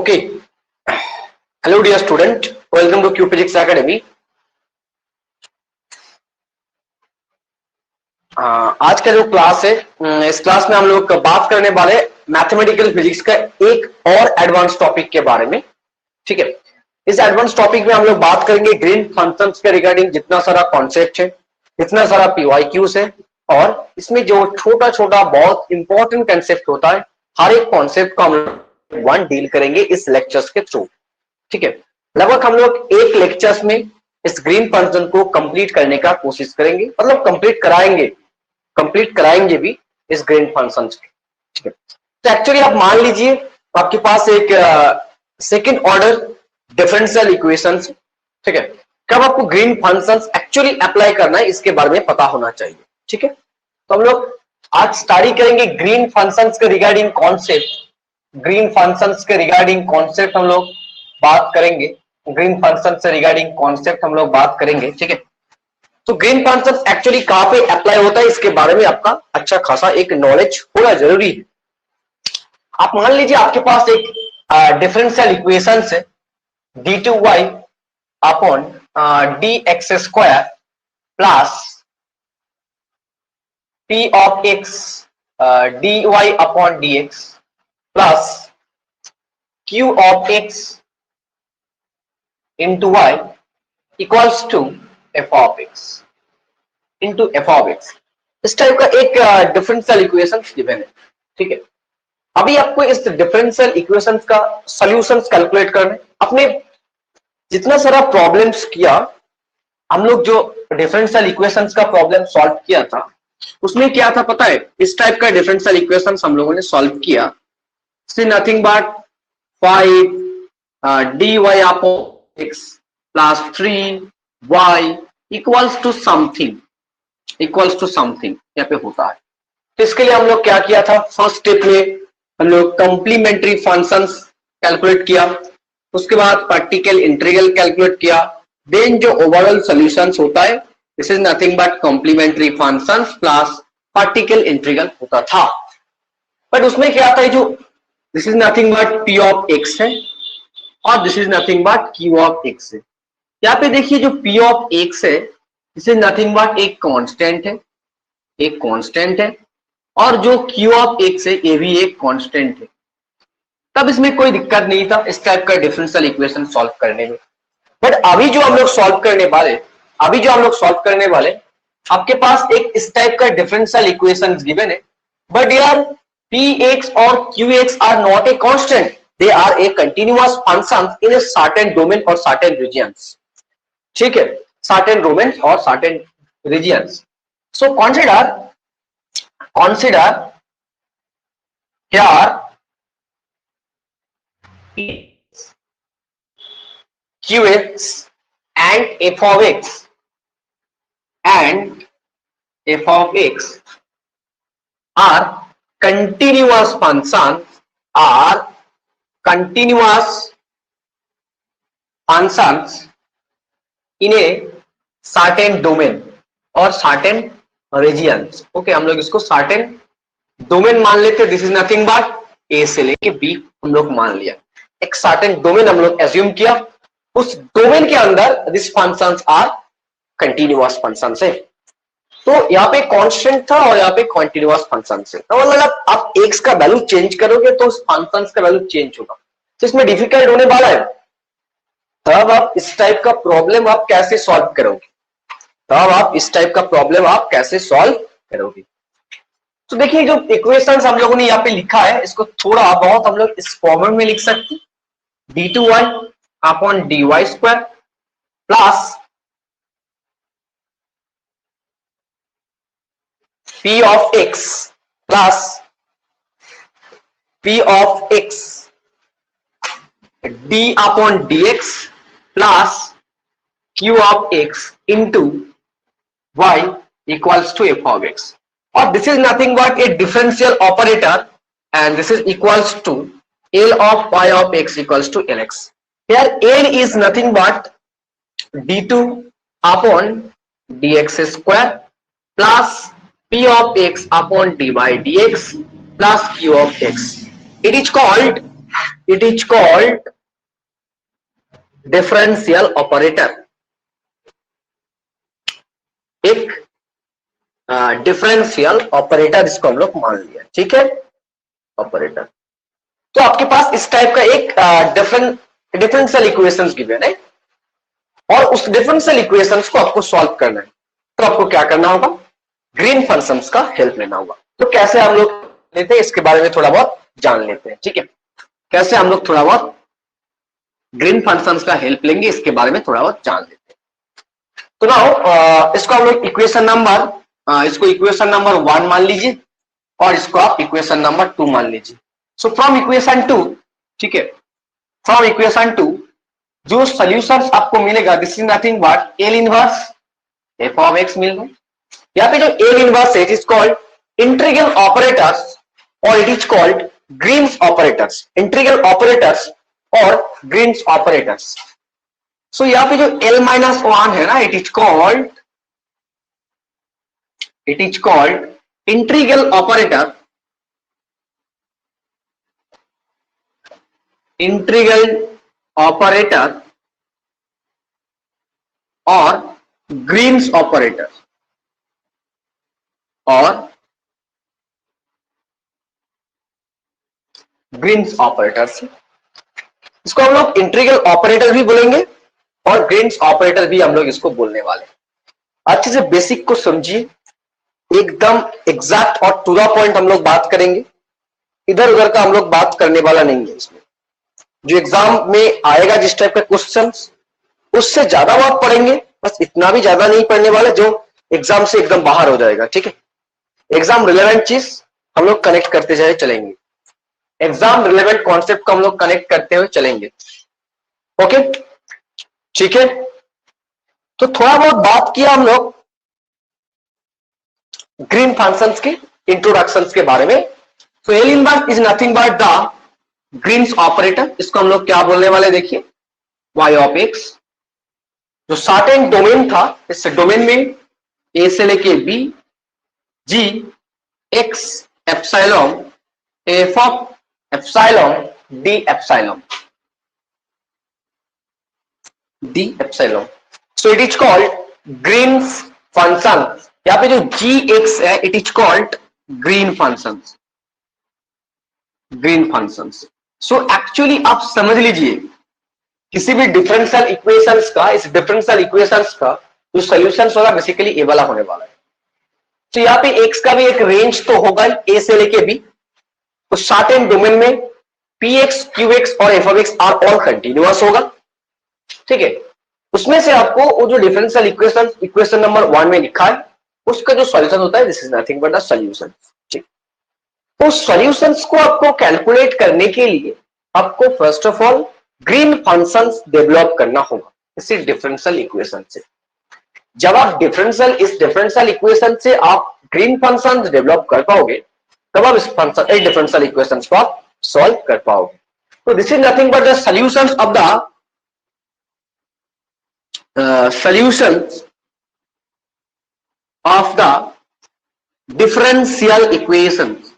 Okay. Hello dear student, welcome to Q Physics Academy. आज का जो क्लास है, इस क्लास में हम लोग बात करने वाले मैथमेटिकल फिजिक्स का एक और एडवांस टॉपिक के बारे में. ठीक है, इस एडवांस टॉपिक में हम लोग बात करेंगे ग्रीन फंक्शंस के रिगार्डिंग जितना सारा कॉन्सेप्ट है, जितना सारा पीवाईक्यूज है, और इसमें जो छोटा छोटा बहुत इंपॉर्टेंट कंसेप्ट होता है, हर एक कॉन्सेप्ट को हम लोग वन डील करेंगे इस लेक्चर्स के थ्रू. ठीक है, लगभग हम लोग एक लेक्चर्स में इस ग्रीन फंक्शन को कंप्लीट करने का कोशिश करेंगे, मतलब कंप्लीट कराएंगे भी इस ग्रीन फंक्शन के. ठीक है, तो एक्चुअली आप मान लीजिए आपके पास एक सेकंड ऑर्डर डिफरेंशियल इक्वेशंस. ठीक है, कब आपको ग्रीन फंक्शंस एक्चुअली अप्लाई करना है इसके बारे में पता होना चाहिए. ठीक है, तो हम लोग आज स्टडी करेंगे ग्रीन फंक्शंस के रिगार्डिंग कॉन्सेप्ट. ग्रीन फंक्शंस के रिगार्डिंग कॉन्सेप्ट हम लोग बात करेंगे, ग्रीन फंक्शन से रिगार्डिंग कॉन्सेप्ट हम लोग बात करेंगे. ठीक है, तो ग्रीन फंक्शन एक्चुअली कहां पे अप्लाई होता है इसके बारे में आपका अच्छा खासा एक नॉलेज होना जरूरी है. आप मान लीजिए आपके पास एक डिफरेंशियल इक्वेशन है d2y upon dx square plus p of x dy upon dx plus q of x into y equals to f of x into f of x. इस टाइप का एक डिफरेंशियल इक्वेशन गिवन है. ठीक है, अभी आपको इस डिफरेंशियल इक्वेशन का सॉल्यूशंस कैलकुलेट करने. अपने जितना सारा प्रॉब्लम्स किया हम लोग, जो डिफरेंशियल इक्वेशंस का प्रॉब्लम सॉल्व किया था उसमें क्या था पता है? इस टाइप का डिफरेंशियल इक्वेशंस हम लोगों ने सॉल्व किया. Nothing but 5 dy upon x plus 3y equals to something यहाँ पे होता है. तो इसके लिए हम लोग क्या किया था? फर्स्ट स्टेप में हम लोग कॉम्प्लीमेंट्री फंक्शंस कैलकुलेट किया, उसके बाद पार्टिकल इंटीग्रल कैलकुलेट किया, देन जो ओवरऑल सॉल्यूशंस होता है this is nothing but complementary functions plus particle integral होता था. बट उसमें क्या था, जो this is nothing but p of x है और this is nothing but q of x है. यहाँ पे देखिए जो p ऑफ x है दिस इज नथिंग बट एक कांस्टेंट है, और जो q ऑफ x है ये भी एक कांस्टेंट है. तब इसमें कोई दिक्कत नहीं था इस टाइप का डिफरेंशियल इक्वेशन सॉल्व करने में. बट अभी जो हम लोग सॉल्व करने वाले आपके पास एक इस टाइप का डिफरेंशियल इक्वेशन गिवन है, बट यार px और qx are not a constant, they are a continuous functions in a certain domain or certain regions. ठीक है, certain domains or certain regions. So consider here qx and f of x are continuous functions in a certain domain or certain regions. Okay, हम लोग इसको certain domain मान लेते. This is nothing but ए से लेके B हम लोग मान लिया. एक certain domain हम लोग एज्यूम किया, उस डोमेन के अंदर this functions are continuous functions है. तो यहाँ पे कांस्टेंट था और यहाँ पे कंटिन्यूअस फंक्शन है. तो मतलब आप x का वैल्यू चेंज करोगे तो उस फंक्शन का वैल्यू चेंज होगा. तो इसमें डिफिकल्ट होने वाला है. तब आप इस टाइप का प्रॉब्लम आप कैसे सॉल्व करोगे? तो देखिए जो इक्वेशंस हम लोगों ने यहाँ पे लिखा है इसको थोड़ा बहुत हम लोग इस फॉर्म में लिख सकते. d2y upon dy square plus p of x plus p of x d upon dx plus q of x into y equals to f of x. Or this is nothing but a differential operator, and this is equals to L of y of x equals to Lx. Here L is nothing but d2 upon dx square plus p of x upon dy dx plus q of x. It is called it is called differential operator. एक differential operator इसको हम लोग मान लिया, ठीक है, operator. तो आपके पास इस टाइप का एक डिफरेंशियल इक्वेशंस गिवन है और उस डिफरेंशियल इक्वेशंस को आपको सॉल्व करना है। तो आपको क्या करना होगा, ग्रीन फंक्शंस का हेल्प लेना होगा। तो कैसे हम लोग लेते हैं इसके बारे में थोड़ा बहुत जान लेते हैं, ठीक है। कैसे हम लोग थोड़ा बहुत ग्रीन फंक्शंस का हेल्प लेंगे इसके बारे में थोड़ा बहुत जान लेते हैं। तो नाउ इसको हम लोग इक्वेशन नंबर 1 मान लीजिए और इसको आप इक्वेशन नंबर 2 मान लीजिए। सो फ्रॉम इक्वेशन 2, ठीक है, फ्रॉम इक्वेशन 2 जो सॉल्यूशंस आपको मिलेगा, this is nothing but L inverse F of x मिल गया। यहाँ पे जो एल इनवर्स है it is called integral operators और it is called Green's operators, integral operators और ग्रीन्स ऑपरेटर्स। सो यहाँ पे जो L-1 है ना, it is called integral operator, और ग्रीन्स ऑपरेटर इसको हम लोग इंटीग्रल ऑपरेटर भी बोलेंगे और ग्रीन्स ऑपरेटर भी हम लोग इसको बोलने वाले। अच्छे से बेसिक को समझिए, एकदम एग्जैक्ट और टू द पॉइंट हम लोग बात करेंगे, इधर उधर का हम लोग बात करने वाला नहीं है। इसमें जो एग्जाम में आएगा जिस टाइप का क्वेश्चंस, उससे ज्यादा बात पढ़ेंगे, बस इतना भी ज्यादा नहीं पढ़ने वाले जो एग्जाम से एकदम बाहर हो जाएगा, ठीक है। एग्जाम रिलेवेंट चीज हम लोग कनेक्ट करते जाए चलेंगे, एग्जाम रिलेवेंट कॉन्सेप्ट को हम लोग कनेक्ट करते हुए चलेंगे, ओके, ठीक है। तो थोड़ा बहुत बात किया हम लोग ग्रीन फंक्शंस के इंट्रोडक्शंस के बारे में। तो L inverse is nothing but the Green's operator, इसको हम लोग क्या बोलने वाले देखिए, y ऑफ x। जो सर्टेन डोमेन था, इस डोमेन में a से लेके b g x epsilon f of epsilon d epsilon. So it is called Green's function. यहाँ पे जो gx है it is called Green functions. So actually आप समझ लीजिए, किसी भी डिफरेंशियल इक्वेशंस का, इस डिफरेंशियल इक्वेशंस का जो सॉल्यूशंस होगा बेसिकली ए वाला होने वाला है। तो यहाँ पे x का भी एक रेंज तो होगा a से लेके b। तो सर्टेन डोमेन में px, qx और f of x are all continuous होगा, ठीक है। उसमें से आपको वो जो डिफरेंशियल इक्वेशन नंबर 1 में लिखा है उसका जो सॉल्यूशन होता है, this is nothing but the solution, ठीक। तो सॉल्यूशंस को आपको कैलकुलेट करने के लिए आपको first of all green functions develop करना होगा इसी डिफरेंशियल इक्वेशन से। जब आप इस डिफरेंशियल इक्वेशन से आप ग्रीन फंक्शंस डेवलप कर पाओगे, तब आप इस डिफरेंशियल इक्वेशंस को आप सॉल्व कर पाओगे। तो this is nothing but the solutions of the differential equations.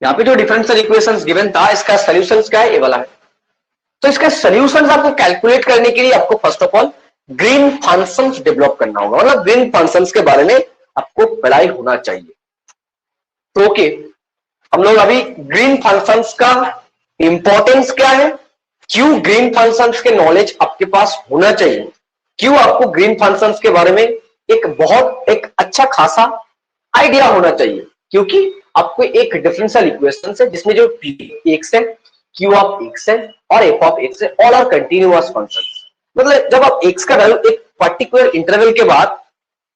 यहाँ पे जो डिफरेंशियल इक्वेशंस गिवन था, इसका सॉल्यूशंस क्या है, ये वाला है। तो इसका सॉल्यूशंस आपको कैलकुलेट करने के लिए आपको first of all green functions develop करना होगा, मतलब ग्रीन फंक्शंस के बारे में आपको पढ़ाई होना चाहिए। तो ओके, हम लोग अभी ग्रीन फंक्शंस का इंपॉर्टेंस क्या है, क्यों ग्रीन फंक्शंस के नॉलेज आपके पास होना चाहिए, क्यों आपको ग्रीन फंक्शंस के बारे में एक अच्छा खासा आइडिया होना चाहिए, क्योंकि आपको एक डिफरेंशियल इक्वेशन है जिसमें जो x है, q ऑफ x है और f ऑफ x है, ऑल आर कंटिन्यूअस फंक्शंस। मतलब जब आप x का वैल्यू एक पर्टिकुलर इंटरवल के बाद,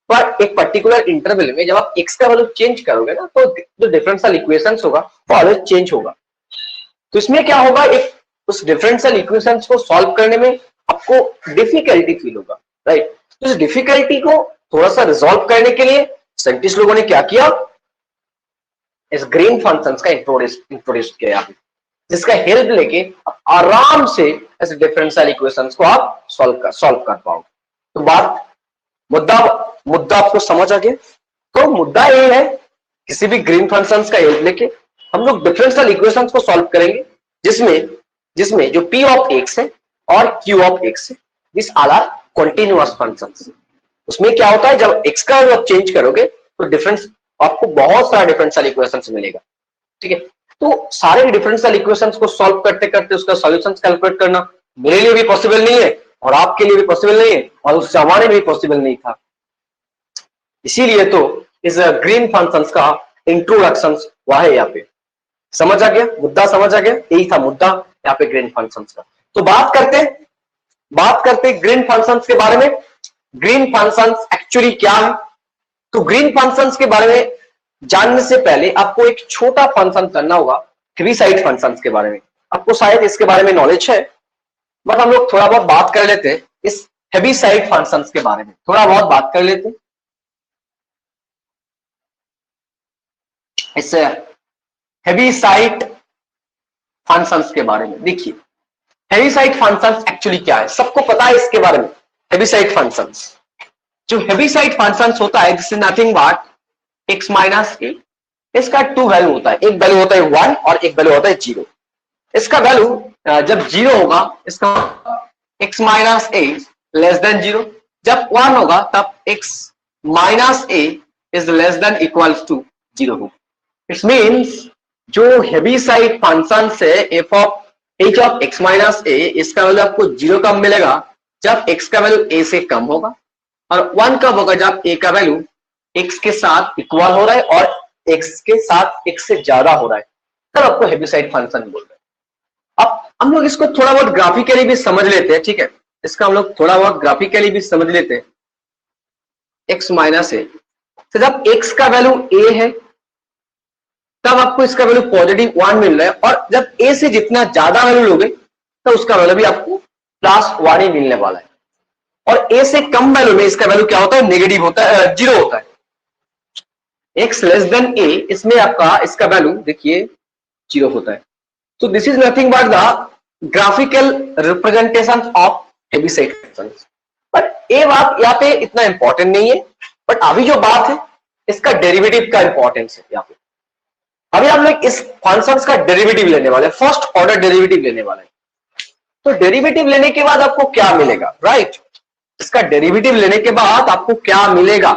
पर एक पर्टिकुलर इंटरवल में जब आप x का वैल्यू चेंज करोगे ना, तो जो डिफरेंशियल इक्वेशंस होगा वो ऑलवेज चेंज होगा। तो इसमें क्या होगा, एक उस डिफरेंशियल इक्वेशंस को सॉल्व करने में आपको डिफिकल्टी फील होगा, राइट। तो इस डिफिकल्टी को थोड़ा सा रिजॉल्व करने के लिए साइंटिस्ट लोगों ने क्या किया, इस ग्रीन फंक्शंस का इंट्रोड्यूस किया, जिसका हेल्प लेके आप आराम से इस डिफरेंशियल इक्वेशंस को आप सॉल्व कर पाओगे। तो मुद्दा आपको समझ आ गया। तो मुद्दा ये है, किसी भी ग्रीन फंक्शंस का हेल्प लेके हम लोग डिफरेंशियल इक्वेशंस को सॉल्व करेंगे जिसमें जिसमें जो p ऑफ x है और q ऑफ x है, this all are continuous functions. उसमें क्या होता है, जब x का वैल्यू आप चेंज करोगे तो डिफरेंस आपको बहुत सारा डिफरेंशियल इक्वेशंस मिलेगा। ठीक है, तो सारे डिफरेंशियल इक्वेशंस को सॉल्व करते करते उसका सॉल्यूशंस कैलकुलेट करना मेरे लिए भी पॉसिबल नहीं है और आपके लिए भी पॉसिबल नहीं है और उस जमाने में भी पॉसिबल नहीं था। इसीलिए तो इस ग्रीन फंक्शंस का इंट्रोडक्शन हुआ है यहाँ पे। समझ आ गया मुद्दा, समझ आ गया, यही था मुद्दा यहाँ पे ग्रीन फंक्शंस का। तो बात करते ग्रीन फंक्शंस के बारे में। ग्रीन फंक्शंस एक्चुअली क्या है? तो ग्रीन फंक्शंस के बारे में जानने से पहले आपको एक छोटा फंक्शन करना होगा, हेविसाइड फंक्शंस के बारे में। आपको शायद इसके बारे में नॉलेज है, बट हम लोग थोड़ा बहुत बात कर लेते हैं इस हेविसाइड फंक्शंस के बारे में, थोड़ा बहुत बात कर लेते हैं इस हेविसाइड फंक्शंस के बारे में। देखिए हेविसाइड फंक्शंस एक्चुअली क्या है, सबको पता है इसके बारे में। हेविसाइड फंक्शंस, जो हेविसाइड फंक्शंस होता है this is nothing but x minus a. इसका टू वैल्यू होता है, एक वैल्यू होता है 1 और एक वैल्यू होता है 0। इसका वैल्यू जब 0 होगा इसका x minus a less than 0, जब 1 होगा तब x minus a is less than equals to 0 होगा। इट मीन्स जो हेविसाइड फंक्शन से f of h of x minus a, इसका वैल्यू आपको 0 कब मिलेगा, जब x का वैल्यू a से कम होगा, और 1 कब होगा, जब a का वैल्यू x के साथ इक्वल हो रहा है और x के साथ x से ज्यादा हो रहा है, तब आपको हेविसाइड फंक्शन बोल रहे हैं। अब हम लोग इसको थोड़ा बहुत ग्राफिकली भी समझ लेते हैं। ठीक है, इसका हम लोग थोड़ा बहुत ग्राफिकली भी समझ लेते हैं। x माइनस ए, तो जब x का वैल्यू a है तब आपको इसका वैल्यू पॉजिटिव 1 मिल रहा है, और जब a से जितना ज्यादा वैल्यू लोगे तो उसका वैल्यू भी आपको प्लस 1 ही मिलने वाला है। और a से कम वैल्यू में इसका वैल्यू क्या होता है, नेगेटिव होता है, 0 होता है। x लेस देन a, इसमें आपका इसका वैल्यू देखिए 0 होता है। तो this is nothing but the graphical representation of Heaviside functions. But ये बात यहाँ पे इतना इंपॉर्टेंट नहीं है, बट अभी जो बात है इसका डेरिवेटिव का इंपॉर्टेंस है यहाँ पे। अभी हम लोग इस फंक्शंस का डेरिवेटिव लेने वाले हैं, फर्स्ट ऑर्डर डेरिवेटिव लेने वाले हैं। तो डेरिवेटिव लेने के बाद आपको क्या मिलेगा, राइट? इसका डेरिवेटिव लेने के बाद आपको क्या मिलेगा,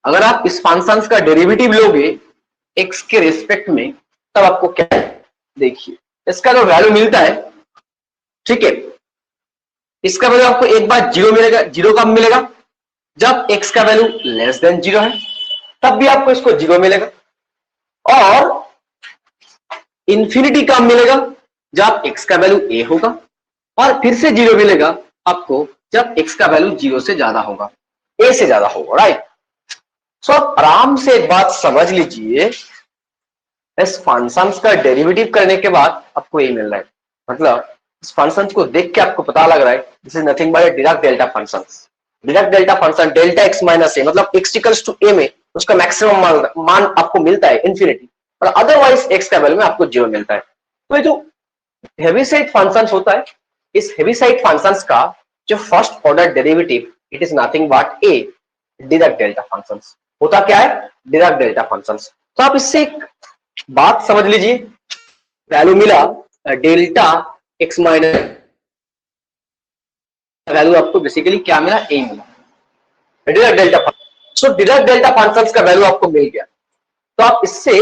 अगर आप इस फंक्शंस का डेरिवेटिव लोगे x के रिस्पेक्ट में, तब आपको क्या, देखिए इसका जो वैल्यू मिलता है, ठीक है, इसका वैल्यू आपको एक बार 0 मिलेगा। 0 कब मिलेगा, जब x का वैल्यू लेस देन 0 है, तब भी आपको इसको 0 मिलेगा। और इंफिनिटी कब मिलेगा, जब x का वैल्यू a होगा, और फिर से 0 मिलेगा आपको जब x का वैल्यू 0 से ज्यादा होगा, a से ज्यादा होगा, राइट? सो आप आराम से एक बात समझ लीजिए, इस फंक्शंस का डेरिवेटिव करने के बाद आपको ये मिल रहा है, मतलब इस फंक्शंस को देख के आपको पता लग रहा है this is nothing but Dirac delta functions. Dirac delta function delta x minus a, मतलब x इक्वल्स टू a में उसका मैक्सिमम मान आपको मिलता है इंफिनिटी, और अदरवाइज x का वैल्यू में आपको 0 मिलता है। तो ये जो हेविसाइड फंक्शंस होता है, इस हेविसाइड फंक्शंस का जो first order derivative it is nothing but a Dirac delta functions. होता क्या है, डिराक डेल्टा फंक्शंस। तो आप इससे एक बात समझ लीजिए, वैल्यू मिला डेल्टा x माइनस, वैल्यू आपको बेसिकली क्या मिला, a मिला, डिराक डेल्टा फंक्शन। सो डिराक डेल्टा फंक्शंस का वैल्यू आपको मिल गया, तो आप इससे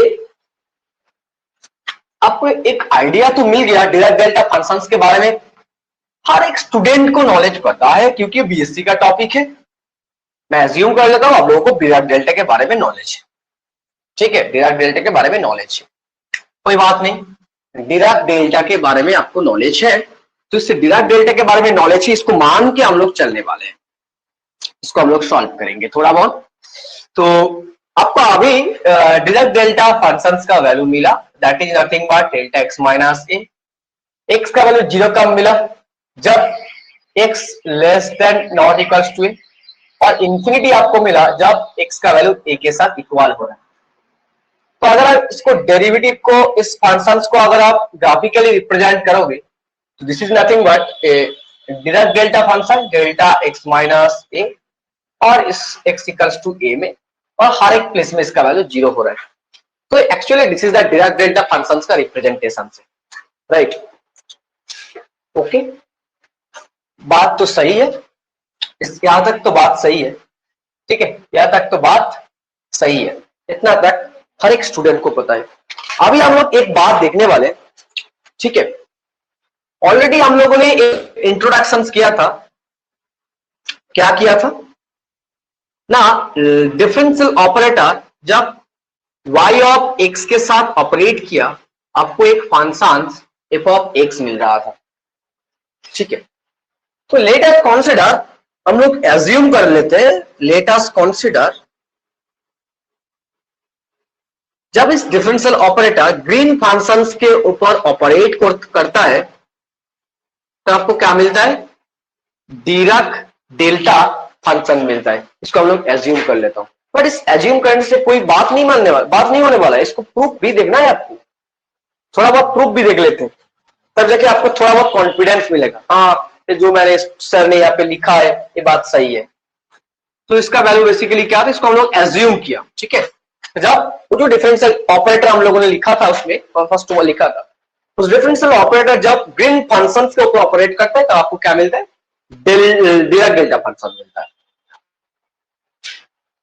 आपको एक आइडिया तो मिल गया डिराक डेल्टा फंक्शंस के बारे में। हर एक स्टूडेंट को नॉलेज पता है क्योंकि बीएससी का टॉपिक है। मैं एज्यूम कर लेता हूं आप लोगों को डिराक डेल्टा के बारे में नॉलेज है, ठीक है, डिराक डेल्टा के बारे में नॉलेज है, कोई बात नहीं, डिराक डेल्टा के बारे में आपको नॉलेज है, तो इससे डिराक डेल्टा के बारे में नॉलेज है, इसको मान के हम लोग चलने वाले हैं, इसको हम लोग सॉल्व करेंगे थोड़ा बहुत। तो आपको अभी डिराक डेल्टा फंक्शंस का वैल्यू मिला, that is nothing but delta x minus a. x का वैल्यू 0 कब मिला, जब x less than not equals to a, और इंफिनिटी आपको मिला जब x का वैल्यू a के साथ इक्वल हो रहा है। तो अगर आप इसको डेरिवेटिव को, इस फंक्शंस को अगर आप ग्राफिकली रिप्रेजेंट करोगे, तो this is nothing but a Dirac delta function delta x minus a, और इस x इक्वल्स टू a में, और हर एक प्लेस में इसका वैल्यू 0 हो रहा है। तो actually this is the Dirac delta functions का रिप्रेजेंटेशन से, राइट। ओके, बात तो सही है, यहां तक तो बात सही है, ठीक है, यहां तक तो बात सही है, इतना तक हर एक स्टूडेंट को पता है। अभी हम लोग एक बात देखने वाले, ठीक है, ऑलरेडी हम लोगों ने एक इंट्रोडक्शन किया था, क्या किया था ना, डिफरेंशियल ऑपरेटर जब y ऑफ x के साथ ऑपरेट किया, आपको एक फंक्शन f ऑफ x मिल रहा था, ठीक है। तो लेट अस कंसीडर, हम लोग एज्यूम कर लेते हैं, लेट अस कंसीडर जब इस डिफरेंशियल ऑपरेटर ग्रीन फंक्शंस के ऊपर ऑपरेट करता है तो आपको क्या मिलता है, डिराक डेल्टा फंक्शन मिलता है। इसको हम लोग एज्यूम कर लेता हूं, बट इस एज्यूम करने से कोई बात नहीं होने वाला है, इसको प्रूफ भी देखना है आपको, थोड़ा बहुत प्रूफ भी देख लेते हैं, तब जाके आपको थोड़ा बहुत कॉन्फिडेंस मिलेगा, हाँ जो मैंने सर ने यहाँ पे लिखा है ये बात सही है। तो इसका वैल्यू बेसिकली क्या था, इसको हम लोग एज्यूम किया, ठीक है। जब वो जो डिफरेंशियल ऑपरेटर हम लोगों ने लिखा था उसमें फर्स्ट वो लिखा था, उस डिफरेंशियल ऑपरेटर जब ग्रीन फंक्शन के ऊपर ऑपरेट करता है तो आपको क्या मिलता है, डिराक डेल्टा फंक्शन मिलता है।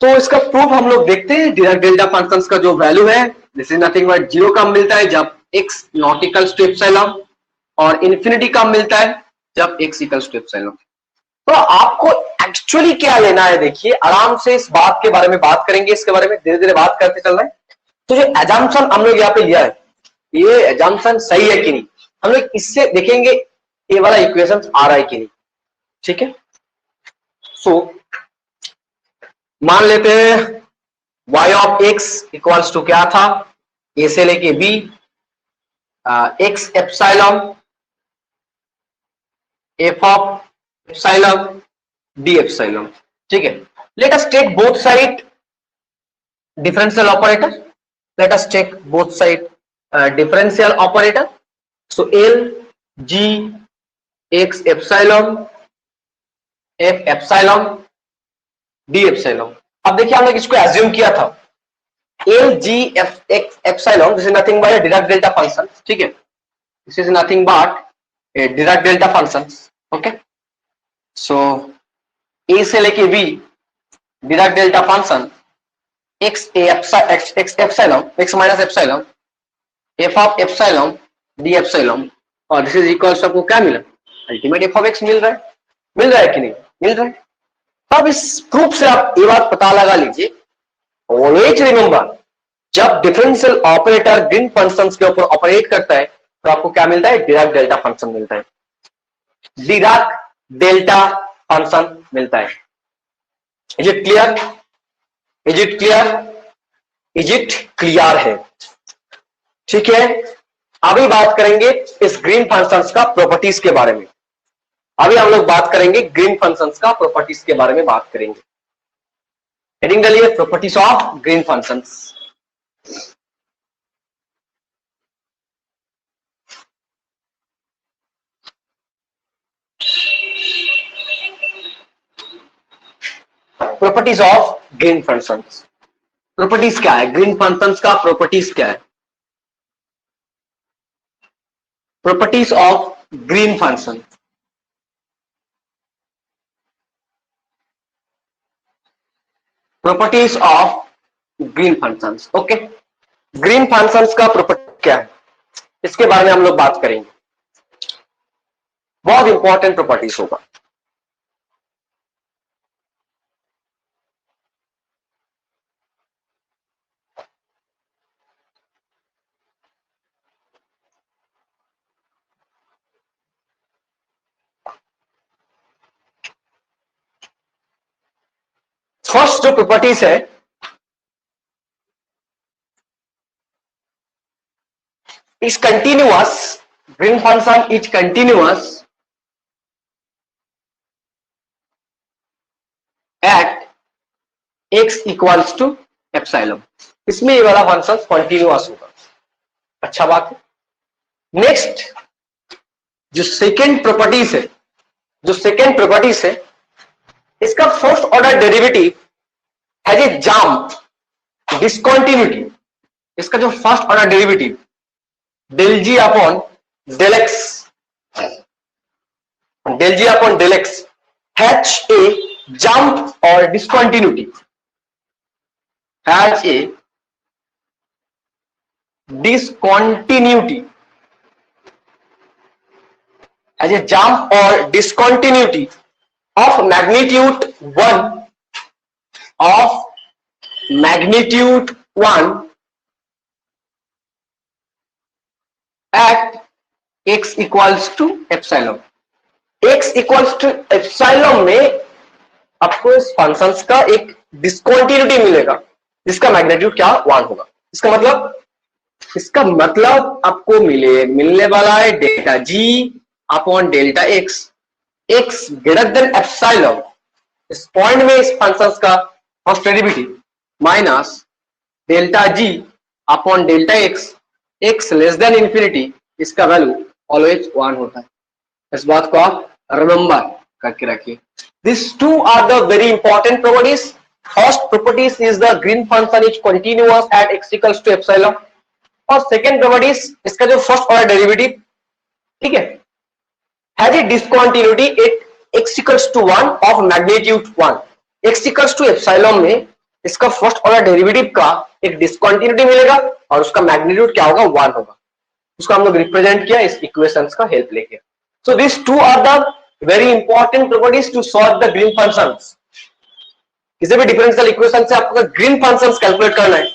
तो इसका प्रूफ हम लोग देखते हैं, डिराक डेल्टा फंक्शन का जो वैल्यू है दिस इज नथिंग बट 0 कम मिलता है जब x not equals to epsilon, और इन्फिनिटी कम मिलता है जब x इक्वल्स टू एप्सिलॉन। तो आपको एक्चुअली क्या लेना है, देखिए आराम से इस बात के बारे में बात करेंगे, इसके बारे में धीरे धीरे बात करते चल रहे हैं। तो जो एजम्पशन हम लोग यहाँ पे लिया है, ये एजम्पशन सही है कि नहीं, हम लोग इससे देखेंगे ये वाला इक्वेशन आ रहा है कि नहीं, ठीक है। सो मान लेते हैं y of x equals to क्या था, a से लेके b, x epsilon f of epsilon d epsilon, ठीक है। Let us take both side differential operator, let us take both side differential operator, so l g x epsilon f epsilon d epsilon. अब देखिए हम लोग इसको assume किया था l g f x epsilon, this is nothing but Dirac delta function, ठीक है, this is nothing but a Dirac delta function, okay. So a से लेके b Dirac delta function x epsilon x minus epsilon f of epsilon d epsilon, और this is equal to आपको क्या मिला, ultimate f of x मिल रहा है कि नहीं मिल रहा है। अब इस प्रूफ से आप ये बात पता लगा लीजिए, ऑलवेज रिमेंबर जब डिफरेंशियल ऑपरेटर ग्रीन फंक्शंस के ऊपर ऑपरेट करता है तो आपको क्या मिलता है, डिराक डेल्टा फंक्शन मिलता है, डिराक डेल्टा फंक्शन मिलता है। Is it clear, is it clear, is it clear है, ठीक है। अभी बात करेंगे इस ग्रीन फंक्शंस का प्रॉपर्टीज के बारे में, अभी हम लोग बात करेंगे ग्रीन फंक्शंस का प्रॉपर्टीज के बारे में बात करेंगे। हेडिंग डालिए properties of green functions. Properties of green functions, properties क्या है ग्रीन फंक्शंस का, प्रॉपर्टीज क्या है, properties of green function, properties of green functions, okay. Green functions का प्रॉपर्टी क्या है, इसके बारे में हम लोग बात करेंगे, बहुत इंपॉर्टेंट प्रॉपर्टीज होगा। फर्स्ट जो प्रॉपर्टीज है, is continuous, green function is continuous at x equals to epsilon, इसमें ये वाला फंक्शन कंटिन्यूअस होगा, अच्छा बात है। नेक्स्ट जो सेकेंड प्रॉपर्टीज है, जो सेकेंड प्रॉपर्टीज है, इसका first order derivative has a jump discontinuity, इसका जो first order derivative del g upon del x, del g upon del x has a jump और discontinuity, has a discontinuity, as a jump or discontinuity of magnitude 1 at x equals to epsilon. x equals to epsilon में आपको इस functions का एक discontinuity मिलेगा जिसका magnitude क्या 1 होगा। इसका मतलब आपको मिलने वाला है delta G upon delta x, x greater than epsilon, इस पॉइंट में इस फंक्शंस का first derivative minus delta G upon delta x, x less than infinity, इसका वैल्यू ऑलवेज 1 होता है। इस बात को आप रिमेंबर करके रखिए। This two are the very important properties. First properties is the Green function is continuous at x equals to epsilon, और सेकेंड प्रॉपर्टीज इसका जो फर्स्ट ऑर्डर डेरिवेटिव, ठीक है, has a discontinuity at x equals to 1 of magnitude 1। X equals to epsilon में इसका first order derivative का एक discontinuity मिलेगा और उसका मैग्नीट्यूड क्या होगा 1 होगा। उसको हम लोग रिप्रेजेंट किया इस इक्वेशंस का हेल्प लेके। So this two are the very important properties to solve the green functions. किसी भी डिफरेंशियल इक्वेशन से आपको ग्रीन फंक्शंस कैलकुलेट करना है,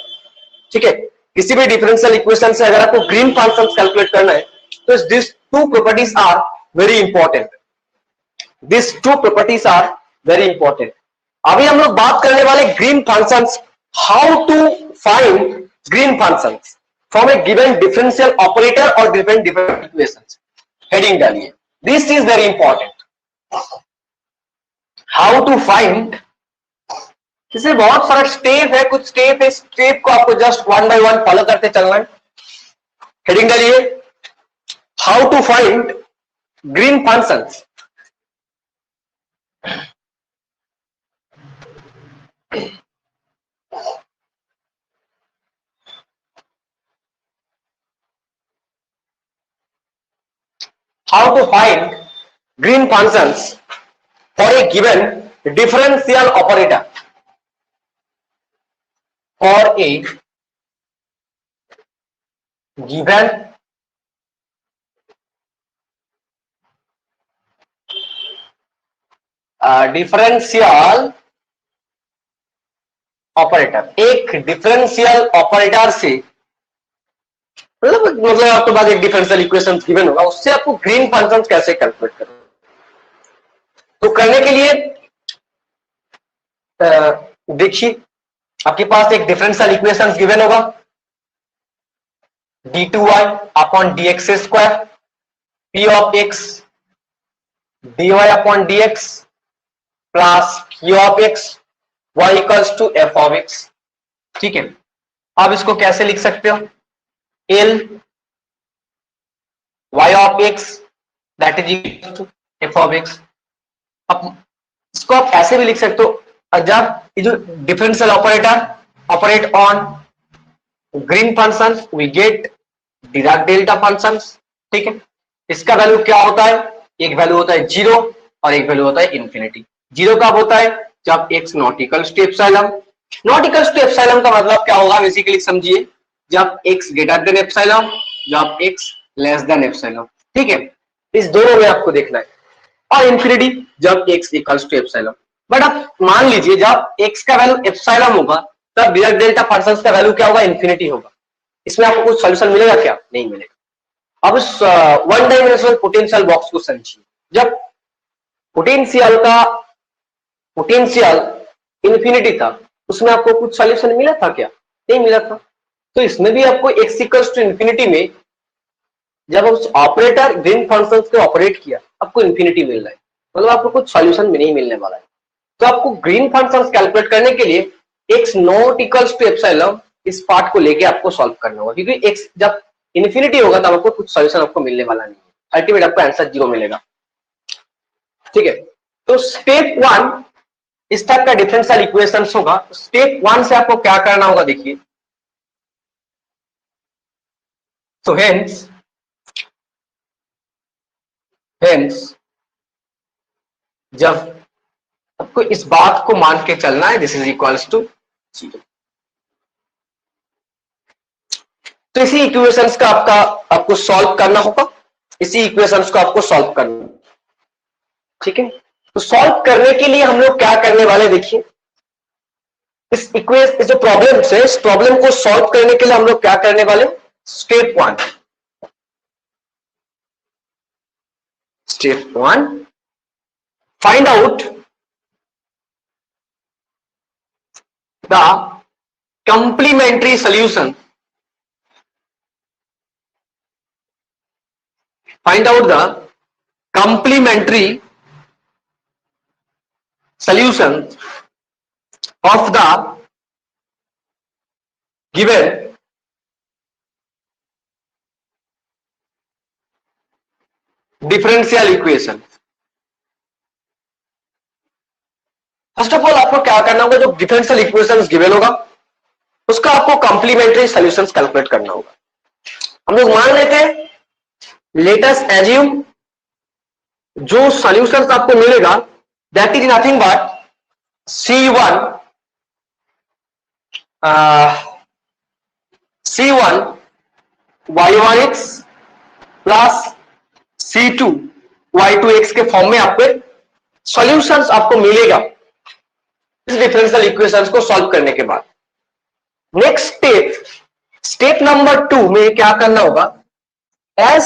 ठीक है, किसी भी डिफरेंशियल इक्वेशन से अगर आपको ग्रीन फंक्शंस कैलकुलेट करना है तो this two properties are very important. This two properties are very important. अभी हम लोग बात करने वाले Green functions, how to find Green functions from a given differential operator और डिफरेंट इक्वेशंस। हेडिंग डालिए, this is very important. How to find, इसमें बहुत सारा स्टेप है, कुछ स्टेप है, स्टेप को आपको जस्ट 1 बाय 1 फॉलो करते चलना है। हेडिंग डालिए, how to find Green functions. How to find Green functions for a given differential operator, for a given differential operator. एक डिफरेंशियल ऑपरेटर से मतलब आपके पास एक डिफरेंशियल इक्वेशन गिवन होगा, उससे आपको ग्रीन फंक्शन कैसे कैलकुलेट करना। तो करने के लिए देखिए, आपके पास एक डिफरेंशियल इक्वेशन गिवन होगा d2y upon dx square p of x dy upon dx plus q of x y equals to f of x। ठीक है, अब इसको कैसे लिख सकते हो, l y of x that is equal to f of x। अब इसको आप ऐसे भी लिख सकते हो, जब ये जो differential operator operate on Green function we get Dirac delta functions. ठीक है, इसका वैल्यू क्या होता है, एक वैल्यू होता है 0 और एक वैल्यू होता है इंफिनिटी। 0 कब होता है, जब x not equals to epsilon. Not equals to epsilon का मतलब क्या होगा, बेसिकली समझिए, जब x ग्रेटर देन एप्सिलॉन, जब x लेस देन एप्सिलॉन। ठीक है, इस दोनों में आपको देखना है, और इंफिनिटी जब x equals to epsilon. But आप मान लीजिए जब x का वैल्यू एप्सिलॉन होगा तब डिराक डेल्टा फंक्शंस का वैल्यू क्या होगा, इंफिनिटी होगा। इसमें आपको कुछ सॉल्यूशन मिलेगा क्या, नहीं मिलेगा। अब इस वन डायमेंशनल पोटेंशियल बॉक्स को समझिए, जब पोटेंशियल इंफिनिटी था उसमें आपको कुछ सॉल्यूशन मिला था क्या, नहीं मिला था। तो इसमें भी आपको x इक्वल्स टू इंफिनिटी में जब उस ऑपरेटर ग्रीन फंक्शंस को ऑपरेट किया आपको इंफिनिटी मिल रहा है, मतलब आपको कुछ सॉल्यूशन में नहीं मिलने वाला है। तो आपको ग्रीन फंक्शंस कैलकुलेट करने के लिए x not equals to epsilon इस पार्ट को लेके आपको सॉल्व करना होगा, क्योंकि x जब इन्फिनिटी होगा तब आपको कुछ सॉल्यूशन आपको मिलने वाला नहीं है, अल्टीमेट आपको आंसर 0 मिलेगा। ठीक है, तो स्टेप 1 इस टाइप का डिफरेंशियल इक्वेशंस होगा। स्टेप 1 से आपको क्या करना होगा, देखिए सो हेंस जब आपको इस बात को मान के चलना है, दिस इज इक्वल्स टू 0, तो इसी इक्वेशंस का आपको सॉल्व करना होगा, इसी इक्वेशंस को आपको सॉल्व करना, ठीक है। तो सॉल्व करने के लिए हम लोग क्या करने वाले, देखिए इस जो प्रॉब्लम है, इस प्रॉब्लम को सॉल्व करने के लिए हम लोग क्या करने वाले, step one find out the complementary solution, find out the complementary solution of the given differential equation। First of all आपको क्या करना होगा, जो डिफरेंशियल इक्वेशंस गिवन होगा उसका आपको कंप्लीमेंट्री सॉल्यूशंस कैलकुलेट करना होगा। हम लोग मान लेते हैं, लेट अस एज्यूम जो सॉल्यूशंस आपको मिलेगा that is nothing but C1 y1x plus C2 y2x के फॉर्म में आपको सॉल्यूशंस आपको मिलेगा इस डिफरेंशियल इक्वेशंस को सॉल्व करने के बाद। नेक्स्ट स्टेप नंबर 2 में क्या करना होगा, as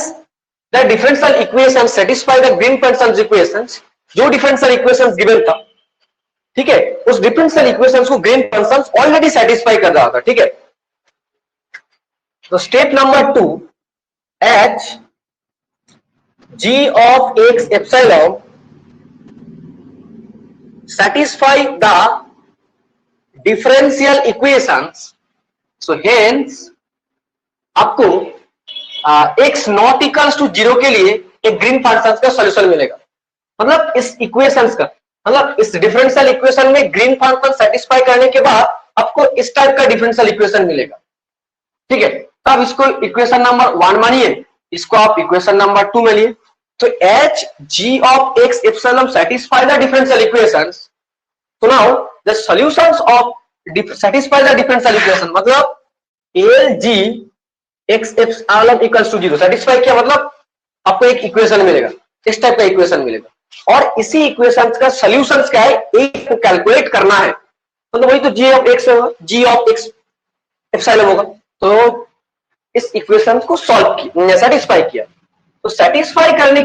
the differential equation satisfy the green functions equations, जो डिफरेंशियल इक्वेशंस गिवन था, ठीक है, उस डिफरेंशियल इक्वेशंस को ग्रीन फंक्शंस ऑलरेडी सेटिस्फाई कर रहा था, ठीक है। तो step number 2, H g of x epsilon satisfy the differential equations, so hence आपको x नॉट इक्वल्स टू 0 के लिए एक ग्रीन फंक्शन का सॉल्यूशन मिलेगा। मतलब इस इक्वेशंस का, मतलब इस डिफरेंशियल इक्वेशन में ग्रीन फंक्शन सेटिस्फाई करने के बाद आपको इस टाइप का डिफरेंशियल इक्वेशन मिलेगा, ठीक है। तो आप इसको इक्वेशन नंबर 1 मानिए, इसको आप इक्वेशन नंबर 2 में लिए, तो H G of X epsilon satisfy the differential equations, so now the solutions of satisfy the differential equation, मतलब L G X epsilon equals to 0 satisfy किया, मतलब आपको एक इक्वेशन मिलेगा, इस टाइप का इक्वेशन मिलेगा। और इसी इक्वेशन का सॉल्यूशंस क्या है, एक को कैलकुलेट करना है, मतलब वही तो जी ऑफ एक्स होगा, जी ऑफ एक्स एप्सिलॉन होगा। तो इस इक्वेशन को सॉल्व किया, सेटिस्फाई किया, तो सेटिस्फाई करने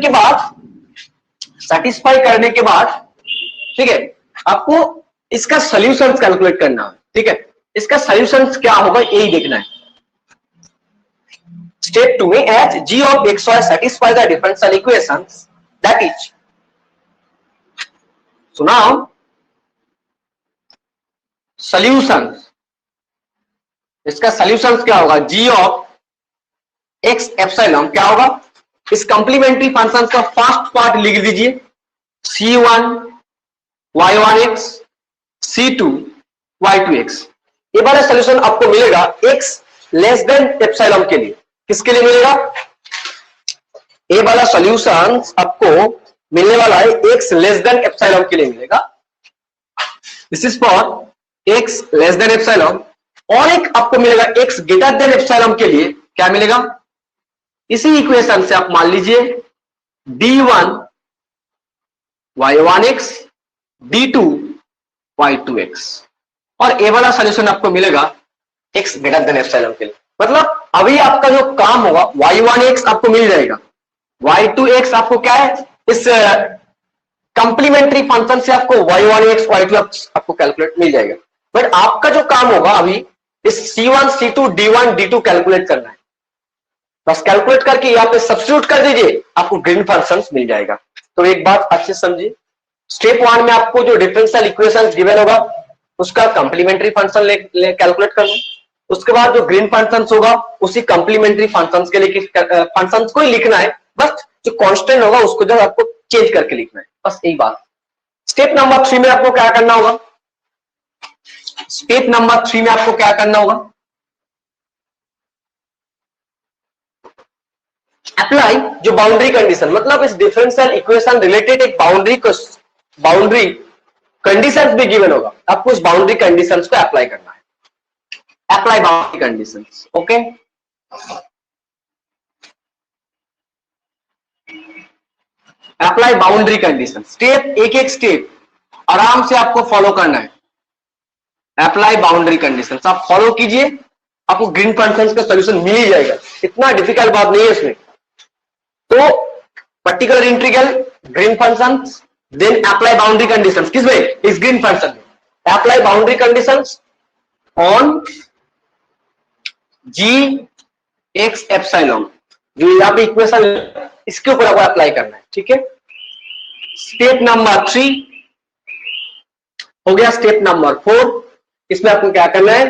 के बाद ठीक है, आपको इसका सॉल्यूशंस कैलकुलेट करना है, ठीक है। इसका सॉल्यूशंस क्या होगा यही देखना है। स्टेप 2 में H G of X Y satisfy the differential equations, that is, so now solutions, इसका सॉल्यूशंस क्या होगा, जी ऑफ एक्स एप्सिलॉन क्या होगा, इस कंप्लीमेंट्री फंक्शंस का फर्स्ट पार्ट लिख दीजिए, C1 y1x C2 y2x। ये वाला सॉल्यूशन आपको मिलेगा x लेस देन एप्सिलॉन के लिए। किसके लिए मिलेगा, ये वाला सॉल्यूशन आपको मिलने वाला है x लेस देन एप्सिलॉन के लिए मिलेगा, this is for x less than epsilon. और एक आपको मिलेगा x ग्रेटर देन एप्सिलॉन के लिए, क्या मिलेगा, इसी इक्वेशन से आप मान लीजिए d1 y1x d2 y2x, और ए वाला सॉल्यूशन आपको मिलेगा x ग्रेटर देन एप्सिलॉन के लिए। मतलब अभी आपका जो काम होगा y1x आपको मिल जाएगा, y2x आपको क्या है, इस कंप्लीमेंट्री फंक्शन से आपको y1x y2x आपको कैलकुलेट मिल जाएगा। बट आपका जो काम होगा अभी इस C1 C2 D1 D2 calculate करना है, बस कैलकुलेट करके यहाँ पे सब्स्टिट्यूट कर दीजिए, आपको ग्रीन फंक्शंस मिल जाएगा। तो एक बात अच्छे से समझिए, स्टेप 1 में आपको जो डिफरेंशियल इक्वेशंस गिवन होगा उसका कंप्लीमेंट्री फंक्शन कैलकुलेट करना, उसके बाद जो ग्रीन फंक्शंस होगा उसी कंप्लीमेंट्री फंक्शंस के लिए फंक्शंस को ही लिखना है, बस जो कांस्टेंट होगा उसको जो आपको चेंज करके लिखना है, बस यही बात। स्टेप नंबर 3 में आपको क्या करना होगा, स्टेप नंबर 3 में आपको क्या करना होगा, अप्लाई जो बाउंड्री कंडीशन, मतलब इस डिफरेंशियल इक्वेशन रिलेटेड एक बाउंड्री कंडीशंस भी गिवन होगा, आपको उस बाउंड्री कंडीशंस को अप्लाई करना है। Apply boundary conditions, okay. Apply boundary condition, step एक एक स्टेप आराम से आपको फॉलो करना है। अप्लाई बाउंड्री कंडीशन आप फॉलो कीजिए, आपको ग्रीन फंक्शंस का सॉल्यूशन मिल ही जाएगा, इतना डिफिकल्ट बात नहीं है इसमें। तो particular integral, Green functions, then apply boundary conditions, किस में? इस ग्रीन फंक्शन में। Apply boundary conditions on G X epsilon, जो यहाँ पे इक्वेशन इसके ऊपर आपको अप्लाई करना है, ठीक है। स्टेप नंबर 3 हो गया। स्टेप नंबर 4, इसमें आपको क्या करना है?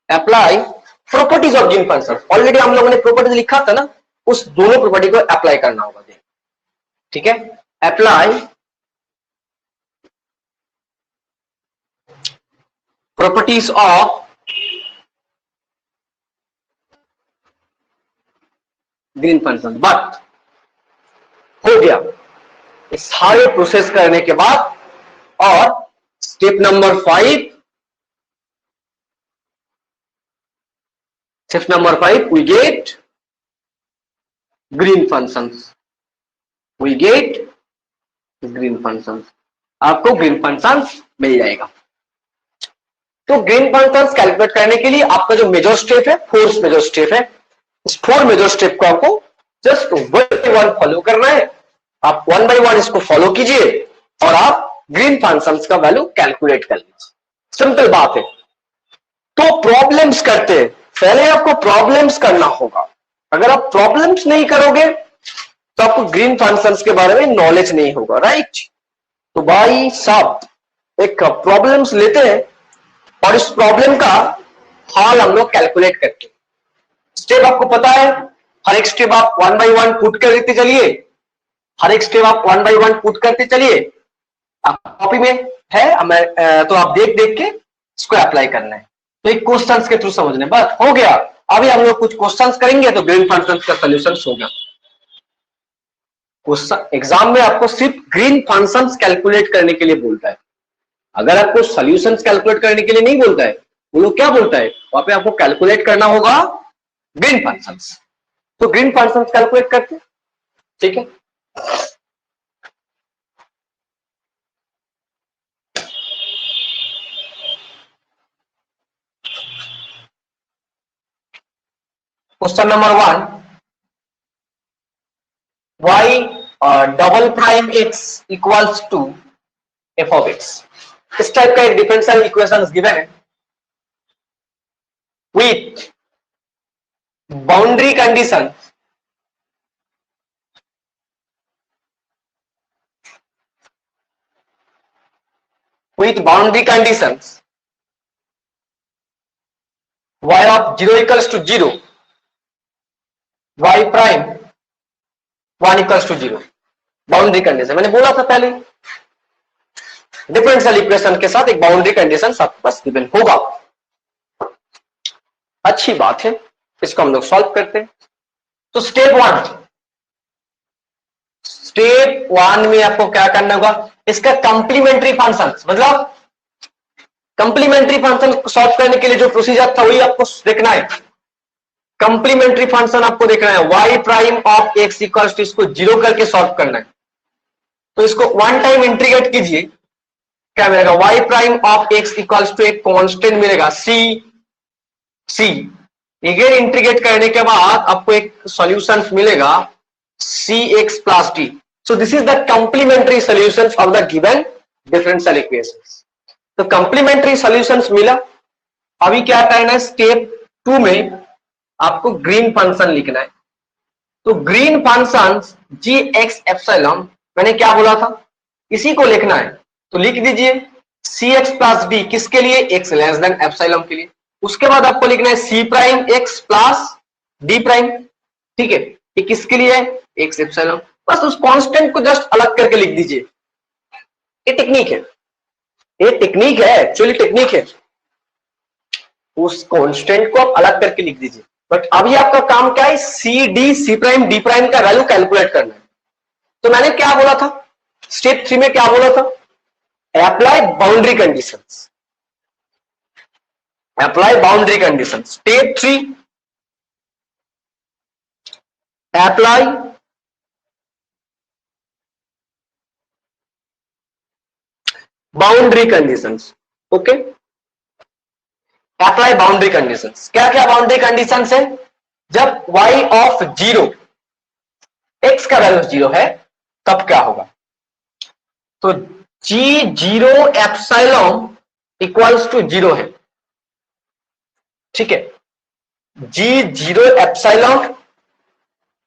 Apply properties of green function. Already हम लोगों ने प्रॉपर्टीज लिखा था ना, उस दोनों प्रॉपर्टी को अप्लाई करना होगा, ठीक है। Apply properties of green function. But हो गया इस सारे प्रोसेस करने के बाद, और step number 5, we get green functions, आपको ग्रीन फंक्शंस मिल जाएगा। तो ग्रीन फंक्शंस कैलकुलेट करने के लिए आपका जो मेजर स्टेप है, फोर्थ मेजर स्टेप है, इस 4 मेजर स्टेप को आपको जस्ट 1 by 1 फॉलो करना है। आप 1 by 1 इसको फॉलो कीजिए और आप ग्रीन फंक्शंस का वैल्यू कैलकुलेट कर लीजिए। सिंपल बात है। तो प्रॉब्लम्स करते हैं, पहले आपको प्रॉब्लम्स करना होगा। अगर आप प्रॉब्लम्स नहीं करोगे तो आपको ग्रीन फंक्शंस के बारे में नॉलेज नहीं होगा, राइट। तो भाई साहब एक प्रॉब्लम्स लेते हैं और इस प्रॉब्लम का हल हम लोग कैलकुलेट करते हैं। स्टेप आपको पता है, हर एक स्टेप आप 1 by 1 पुट कर देते चलिए, हर एक स्टेप आप 1 by 1 पुट करते चलिए। आप कॉपी में है, तो आप देख देख के इसको अप्लाई करना है। तो एक क्वेश्चंस के थ्रू समझने, बस हो गया। अभी हम लोग कुछ क्वेश्चंस करेंगे तो ग्रीन फंक्शंस का सॉल्यूशन होगा। एग्जाम में आपको सिर्फ ग्रीन फंक्शंस कैलकुलेट करने के लिए बोलता है। अगर आपको सॉल्यूशंस कैलकुलेट करने के लिए नहीं बोलता है, वो लोग क्या बोलता है, वहां पे आपको कैलकुलेट करना होगा ग्रीन फंक्शंस। तो ग्रीन फंक्शंस कैलकुलेट करते हैं, ठीक है। Question number 1, y double prime x equals to f of x। इस टाइप का एक डिफरेंशियल इक्वेशन गिवन है with boundary condition, y of 0 equals to 0, y prime 1 equals to 0। Boundary condition मैंने बोला था पहले, डिफरेंशियल इक्वेशन के साथ एक बाउंड्री कंडीशन आपके पास गिवन होगा। अच्छी बात है, इसको हम लोग सॉल्व करते हैं। तो स्टेप 1 में आपको क्या करना होगा, इसका कंप्लीमेंट्री फंक्शन, मतलब कंप्लीमेंट्री फंक्शन सॉल्व करने के लिए जो प्रोसीजर था वही आपको देखना है। कंप्लीमेंट्री फंक्शन आपको देखना है, y prime of x equals to, इसको 0 करके सॉल्व करना है। तो इसको 1 टाइम इंटीग्रेट कीजिए, क्या मिलेगा, y prime of x equals to एक कांस्टेंट मिलेगा c। अगेन इंटीग्रेट करने के बाद आपको एक सॉल्यूशन मिलेगा cx plus d। So this is the complementary solutions of the given differential equations. तो कंप्लीमेंट्री सॉल्यूशंस मिला। अभी क्या करना है, स्टेप 2 में आपको ग्रीन फंक्शन लिखना है। तो ग्रीन फंक्शन जी एक्स एप्सिलॉन, मैंने क्या बोला था, इसी को लिखना है। तो लिख दीजिए सी एक्स प्लस डी, किसके लिए, एक्स लेस देन एप्सिलॉन के लिए। उसके बाद आपको लिखना है c prime x plus d prime, ठीक है। ये किसके लिए, एक्स एप्सिलॉन। बस उस कांस्टेंट को जस्ट अलग करके लिख दीजिए। ये टेक्निक है, एक्चुअली टेक्निक है। उस कांस्टेंट को आप अलग करके लिख दीजिए। बट अभी आपका काम क्या है, C D C prime D prime का वैल्यू कैलकुलेट करना है। तो मैंने क्या बोला था, स्टेप 3 में क्या बोला था, apply boundary conditions, apply boundary condition. Step 3 apply boundary conditions. Okay, apply boundary conditions. क्या क्या बाउंड्री कंडीशंस है, जब y ऑफ 0, x का वैल्यू 0 है तब क्या होगा, तो g0 एप्सिलॉन इक्वल्स टू 0 है, ठीक है, g0 epsilon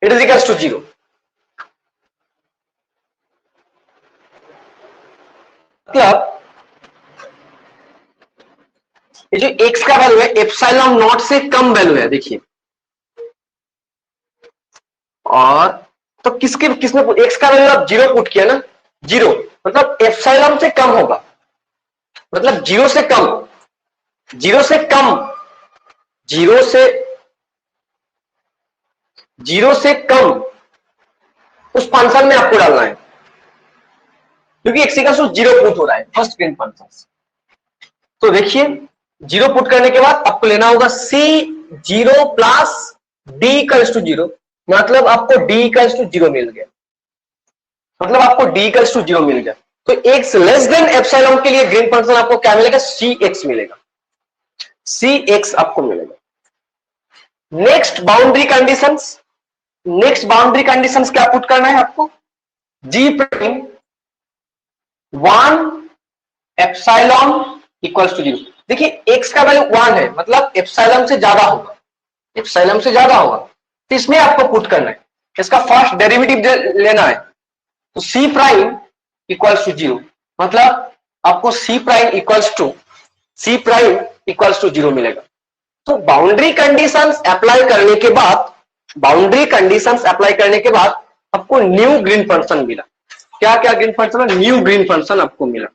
it is equals to 0। मतलब ये जो x का वैल्यू है एप्सिलॉन नॉट से कम वैल्यू है, देखिए, और तो किसने x का वैल्यू आप 0 पुट किया ना, 0 मतलब एप्सिलॉन से कम होगा, मतलब 0 से कम, 0 से कम, 0 से कम उस फंक्शन में आपको डालना है, क्योंकि x इक्वल टू 0 पुट हो रहा है फर्स्ट ग्रीन फंक्शन। तो देखिए 0 पुट करने के बाद आपको लेना होगा c0 plus d equals to 0, मतलब आपको d इक्वल्स टू 0 मिल गया, मतलब आपको d इक्वल्स टू 0 मिल गया। तो x लेस देन एप्सिलॉन के लिए ग्रीन फंक्शन आपको क्या मिलेगा, cx मिलेगा, cx आपको मिलेगा। Next boundary conditions, next boundary conditions क्या पुट करना है आपको, g prime 1 epsilon equals to 0। देखिए x का वैल्यू 1 है, मतलब एप्सिलॉन से ज्यादा होगा, एप्सिलॉन से ज्यादा होगा, तो इसमें आपको पुट करना है, इसका फर्स्ट डेरिवेटिव लेना है, तो c प्राइम इक्वल्स टू 0, मतलब आपको c प्राइम इक्वल्स टू 0 मिलेगा। तो बाउंड्री कंडीशंस अप्लाई करने के बाद, बाउंड्री कंडीशंस अप्लाई करने के बाद आपको न्यू ग्रीन फंक्शन मिला। क्या क्या Green function, new Green function आपको मिला,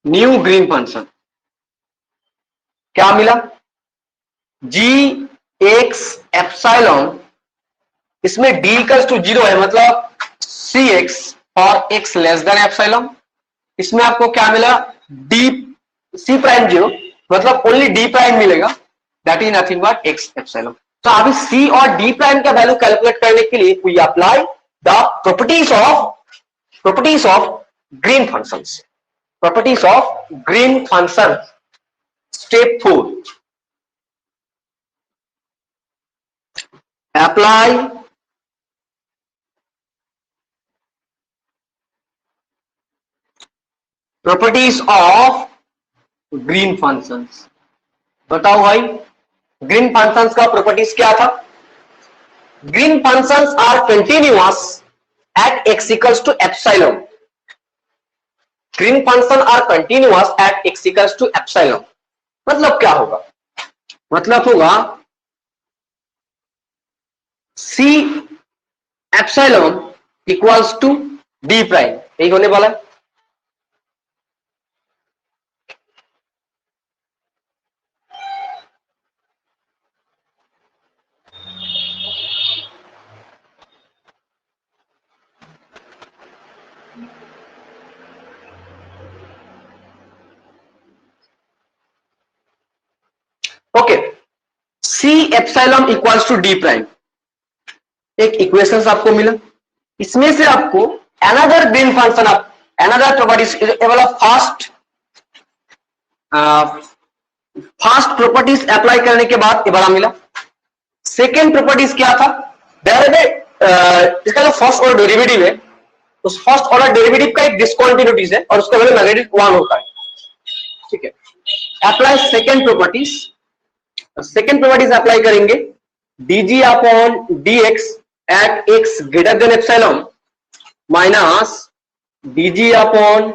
न्यू ग्रीन फंक्शन क्या मिला, जी एक्स एप्सिलॉन, इसमें d इक्वल्स टू 0 है, मतलब सी एक्स और x लेस देन एप्सिलॉन। इसमें आपको क्या मिला, d c प्राइम 0, मतलब ओनली d प्राइम मिलेगा, that is nothing but x epsilon. तो अभी c और d प्राइम का वैल्यू कैलकुलेट करने के लिए we apply the properties of green functions, properties of green function. Step 4 apply properties of green functions. बताओ भाई, ग्रीन फंक्शंस का प्रॉपर्टीज क्या था, green functions are continuous at x equals to epsilon, green function are continuous at x equals to epsilon. मतलब क्या होगा, मतलब होगा c epsilon equals to d prime, यही होने वाला है। Okay, c epsilon equals to d prime, एक इक्वेशन आपको मिला, इसमें से आपको another green function, another properties fast properties apply करने के बाद ये बड़ा मिला। सेकेंड प्रॉपर्टीज क्या था, इसका जो फर्स्ट ऑर्डर डेरिवेटिव है, उस फर्स्ट ऑर्डर डेरिवेटिव का एक डिस्कंटिन्यूटीज है और उसका वैल्यू नेगेटिव 1 होता है, ठीक है। Apply second properties, second properties apply करेंगे, dg upon dx at x greater than epsilon minus dg upon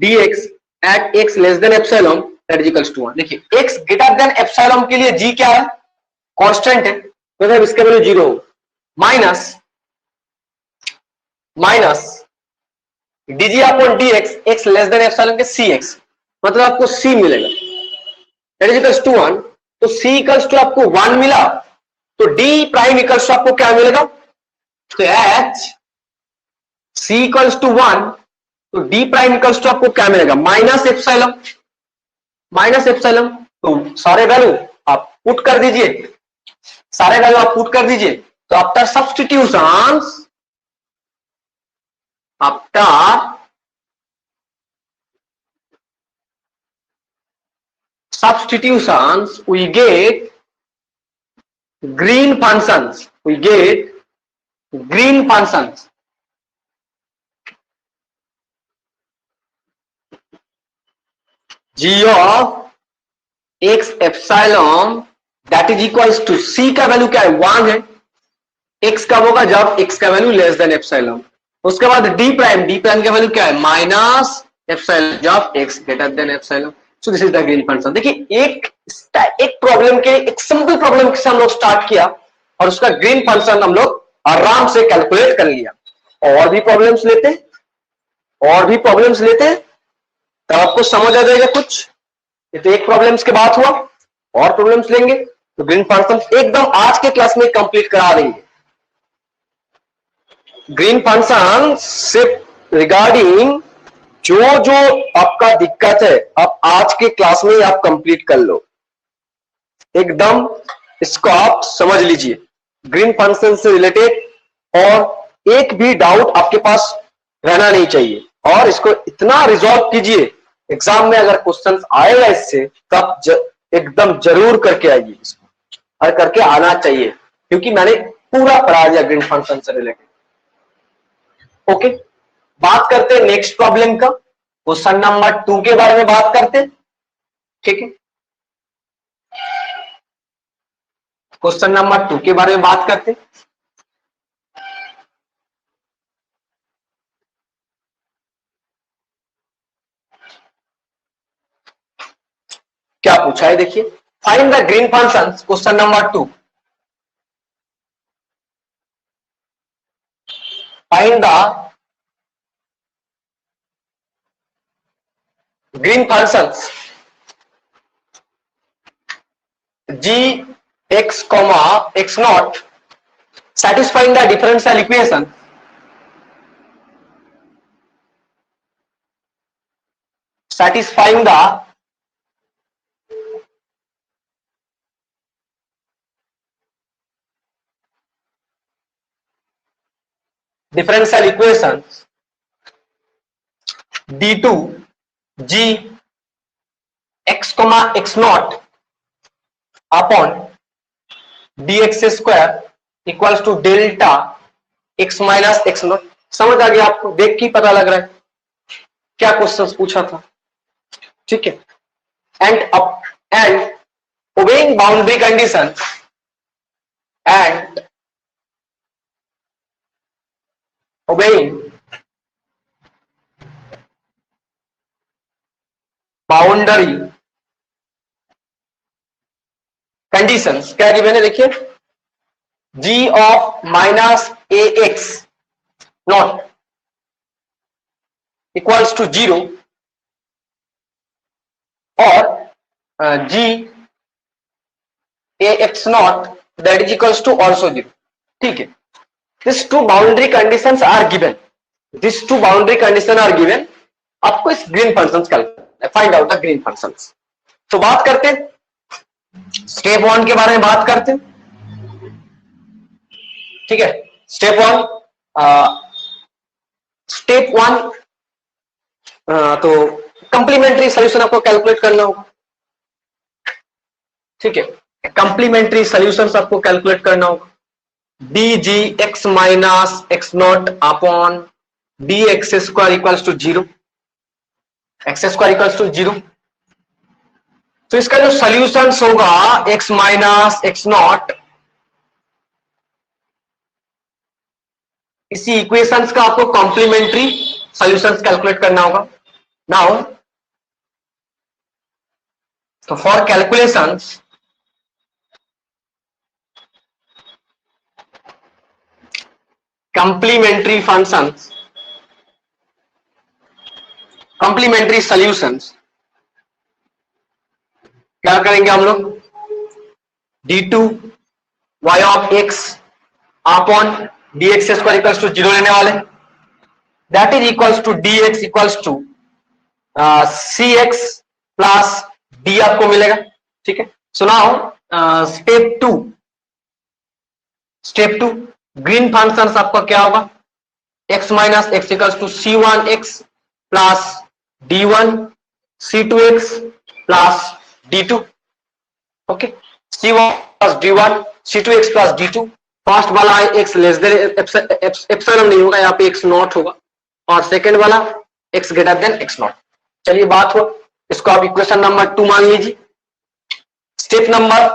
dx at x less than epsilon that is equals to 1। देखिए x ग्रेटर देन एप्सिलॉन के लिए g क्या है, constant है, मतलब इसका value 0 हो, minus dg upon dx x less than epsilon के cx, मतलब आपको c मिलेगा दैट इज इक्वल्स टू 1। तो C इक्वल्स टू आपको 1 मिला, तो D प्राइम इक्वल्स टू आपको क्या मिलेगा? तो H C इक्वल्स टू 1, तो D प्राइम इक्वल्स टू आपको क्या मिलेगा? Minus epsilon. माइनस एप्सिलॉन, तो सारे वैल्यू आप पुट कर दीजिए, सारे वैल्यू आप पुट कर दीजिए। तो after substitutions, after substitutions we get green functions, we get green functions. G of x epsilon that is equals to C का वैल्यू क्या है? 1 है। x कब होगा? जब x का वैल्यू लेस देन एप्सिलॉन। उसके बाद d प्राइम का वैल्यू क्या है? माइनस एप्सिलॉन जब x greater than epsilon. So this is the Green function. देखिए एक प्रॉब्लम के, एक सिंपल प्रॉब्लम से हम लोग स्टार्ट किया और उसका ग्रीन फंक्शन हम लोग आराम से कैलकुलेट कर लिया। और भी प्रॉब्लम्स लेते, और भी प्रॉब्लम्स लेते, तब आपको समझ आ जाएगा कुछ। ये तो एक प्रॉब्लम्स के बाद हुआ, और प्रॉब्लम्स लेंगे तो ग्रीन फंक्शन एकदम आज के क्लास में कंप्लीट करा देंगे। ग्रीन फंक्शन से रिगार्डिंग जो जो आपका दिक्कत है, आप आज के क्लास में आप कंप्लीट कर लो, एकदम इसको आप समझ लीजिए ग्रीन फंक्शन से रिलेटेड, और एक भी डाउट आपके पास रहना नहीं चाहिए। और इसको इतना रिजॉल्व कीजिए, एग्जाम में अगर क्वेश्चंस आएगा इससे, तब एकदम जरूर करके आइए इसको, और करके आना चाहिए, क्योंकि मैंने पूरा पढ़ा दिया ग्रीन फंक्शन से रिलेटेड। ओके, बात करते हैं नेक्स्ट प्रॉब्लम का, क्वेश्चन नंबर 2 के बारे में बात करते। ठीक है, क्वेश्चन नंबर 2 के बारे में बात करते। क्या पूछा है देखिए, find the Green function, question number 2। Find the green functions g x comma x naught satisfying the differential equation satisfying the differential equation d2 g x comma x naught upon dx square equals to delta x minus x naught। समझ आ गया आपको? देख के पता लग रहा है क्या क्वेश्चन पूछा था। ठीक है, and obeying boundary condition and obeying boundary conditions क्या गिवन है देखिए, g of minus a x naught equals to 0 और g a x naught that is equals to also 0। ठीक है, this two boundary conditions are given, this two boundary condition are given. आपको इस green functions का find out the green functions. तो बात करते हैं स्टेप 1 के बारे में बात करते हैं। ठीक है, स्टेप 1 तो कंप्लीमेंट्री सॉल्यूशन आपको कैलकुलेट करना होगा। ठीक है, कंप्लीमेंट्री सॉल्यूशंस आपको कैलकुलेट करना होगा। D g x minus x not upon d x square equals to 0, x square equals to 0। तो इसका जो सॉल्यूशंस होगा x माइनस एक्स नॉट, इसी इक्वेशंस का आपको कॉम्प्लीमेंट्री सॉल्यूशंस कैलकुलेट करना होगा। नाउ तो for calculations complementary functions, complementary solutions क्या करेंगे हम लोग, d2 y of x upon dx square equals to 0 लेने वाले, that is equals to dx equals to cx plus d आपको मिलेगा। ठीक है, सुनाओ स्टेप टू ग्रीन फंक्शन आपका क्या होगा, x minus x equals to c1x plus d1 c2x plus d2। Okay, c1 plus d1 c2x plus d2। First वाला है x लेस देन एप्सिलॉन नहीं होगा, यहाँ पे x नॉट होगा, और सेकंड वाला x greater than x not. चलिए बात हो, इसको आप इक्वेशन नंबर 2 मान लीजिए। स्टेप नंबर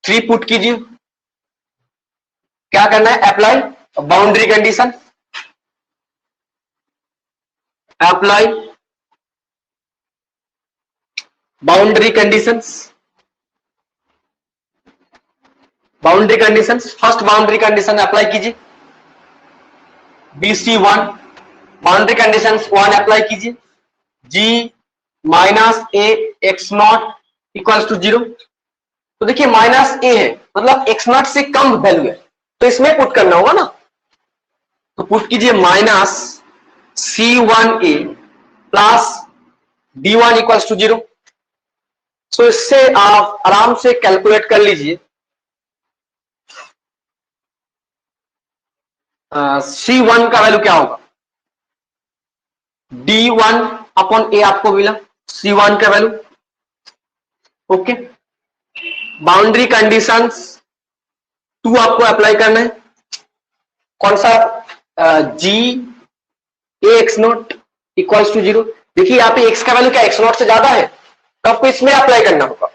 3 पुट कीजिए। क्या करना है, apply boundary condition, apply boundary conditions, boundary conditions. First boundary condition apply कीजिए, BC1 बाउंड्री कंडीशंस 1 अप्लाई कीजिए, G minus a x naught equals to 0। तो देखिए माइनस ए है, मतलब एक्स नॉट से कम वैल्यू है, तो इसमें पुट करना होगा ना, तो पुट कीजिए minus C1a plus D1 equals to 0। So इससे आप आराम से कैलकुलेट कर लीजिए, C1 का वैल्यू क्या होगा, D1 अपॉन ए आपको मिला C1 का वैल्यू। ओके, बाउंड्री कंडीशंस 2 आपको अप्लाई करना है, कौन सा, G a x naught equals to 0। देखिए यहाँ पे x का वैल्यू क्या एक्स नॉट से ज्यादा है, तो आपको इसमें अप्लाई करना होगा,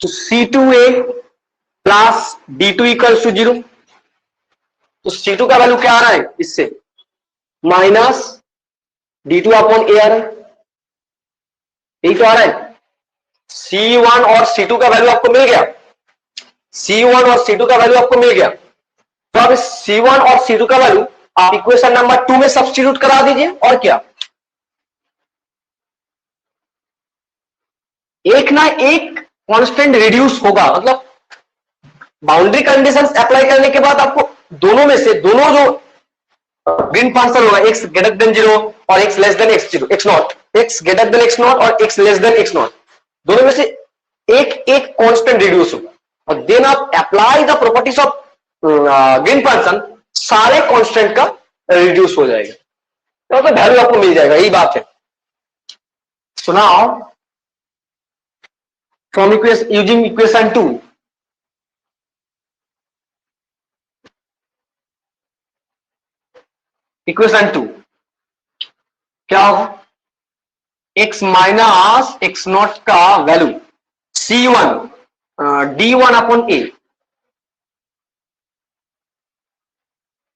तो C2a plus D2 equals to 0। तो C2 का वैल्यू क्या आ रहा है, इससे माइनस D2 अपॉन ए आ रहा है, यही तो आ रहा है। C1 और C2 का वैल्यू आपको मिल गया, C1 और C2 का वैल्यू आपको मिल गया, तो अब इस C1 और C2 का वैल्यू आप इक्वेशन नंबर 2 में सब्स्टिट्यूट करा दीजिए, और क्या, एक ना एक कांस्टेंट रिड्यूस होगा, मतलब बाउंड्री कंडीशंस अप्लाई करने के बाद आपको दोनों में से, दोनों जो ग्रीन फंक्शन होगा, x ग्रेटर देन 0 और x less than x not, x greater than x not और x less than x not, दोनों में से एक एक कांस्टेंट रिड्यूस होगा, और देन आप apply the properties of green function, सारे कांस्टेंट का रिड्यूस हो जाएगा, तो वैल्यू आपको मिल जाएगा, यही बात है। सुनाओ from equation using equation 2, equation 2 क्या होगा, x माइनस एक्स नॉट का value C1 D1 upon A,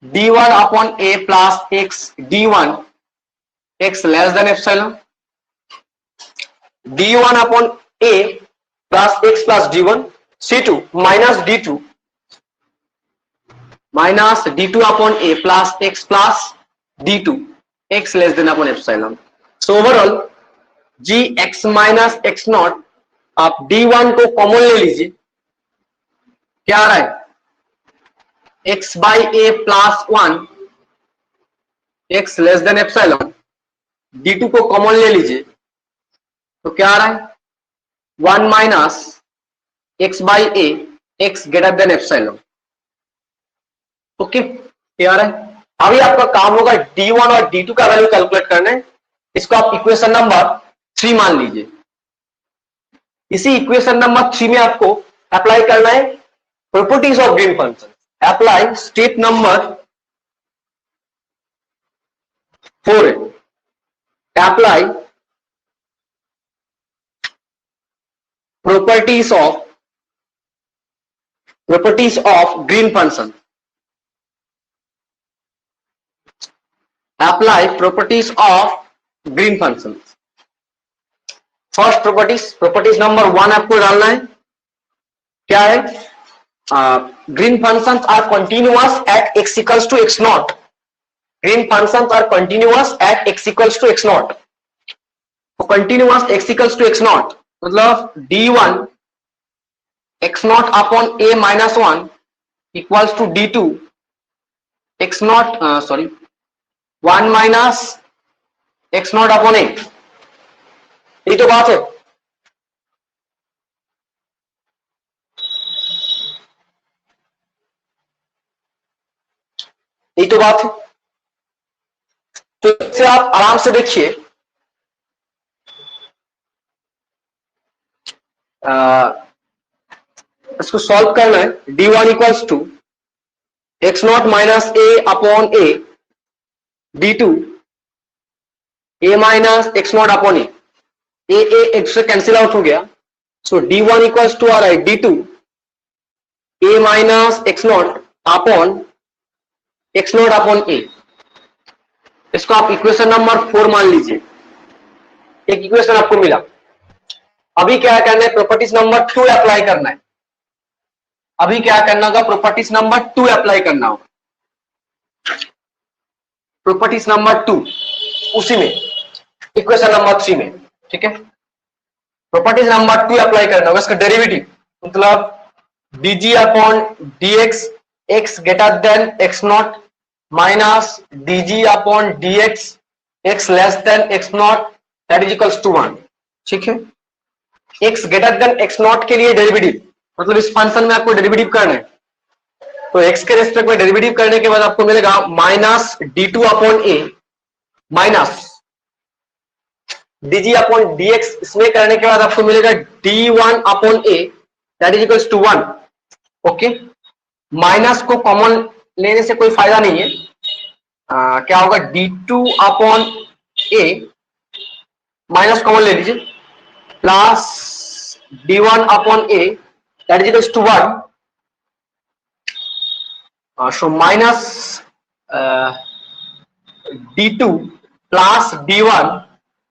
D1 upon A plus x D1 x less than epsilon, D1 upon A plus x plus D1, C2 minus D2 upon A plus x plus D2 x less then upon epsilon. So overall G x minus x not, आप D1 को common ले लीजिए, क्या आ रहा है, x by A plus 1 x less than epsilon, D2 को common ले लीजिए, तो क्या आ रहा है, 1 minus x by A x greater than epsilon. Okay, क्या आ रहा है, अभी आपका काम होगा D1 और D2 का वैल्यू कैलकुलेट करना है, इसको आप इक्वेशन नंबर 3 मान लीजिए। इसी इक्वेशन नंबर 3 में आपको अप्लाई करना है properties of green function. Apply step number 4, apply properties of green function, apply properties of green functions। First properties number 1 आपको डालना है, क्या है, green functions are continuous at x equals to x naught, green functions are continuous at x equals to x naught, continuous x equals to x naught मतलब D1 x not upon a minus 1 equals to d2 x not sorry 1 minus x not upon a. यही तो बात है। यही तो बात है। तो इससे आप आराम से देखिए, इसको सॉल्व करना है। d1 equals to x naught minus a upon a d2 a minus x not upon a x से कैंसिल आउट हो गया। सो d1 इक्वल्स टू आ रहा है d2 a minus x not upon a. इसको आप इक्वेशन नंबर 4 मान लीजिए। एक इक्वेशन आपको मिला। अभी क्या करना है, प्रॉपर्टीज नंबर 2 अप्लाई करना है। अभी क्या करना होगा, प्रॉपर्टीज नंबर 2 अप्लाई करना होगा। प्रॉपर्टीज नंबर 2 उसी में इक्वेशन नंबर 3 में, ठीक है। प्रॉपर्टीज नंबर 2 अप्लाई करना होगा। इसका डेरिवेटिव मतलब dg upon dx x greater than x not minus dg upon dx x less than x naught that is equals to 1, ठीक है। x greater than x naught के लिए डेरिवेटिव मतलब इस फंक्शन में आपको डेरिवेटिव करना है। तो x के रेस्पेक्ट में डेरिवेटिव करने के बाद आपको मिलेगा minus d2 upon a minus dg upon dx। इसमें करने के बाद आपको मिलेगा d1 upon a that is equals to 1, okay. Minus को कॉमन लेने से कोई फायदा नहीं है। क्या होगा, d2 upon a minus common ले लीजिए plus d1 upon a that is equals to 1। So minus d2 plus d1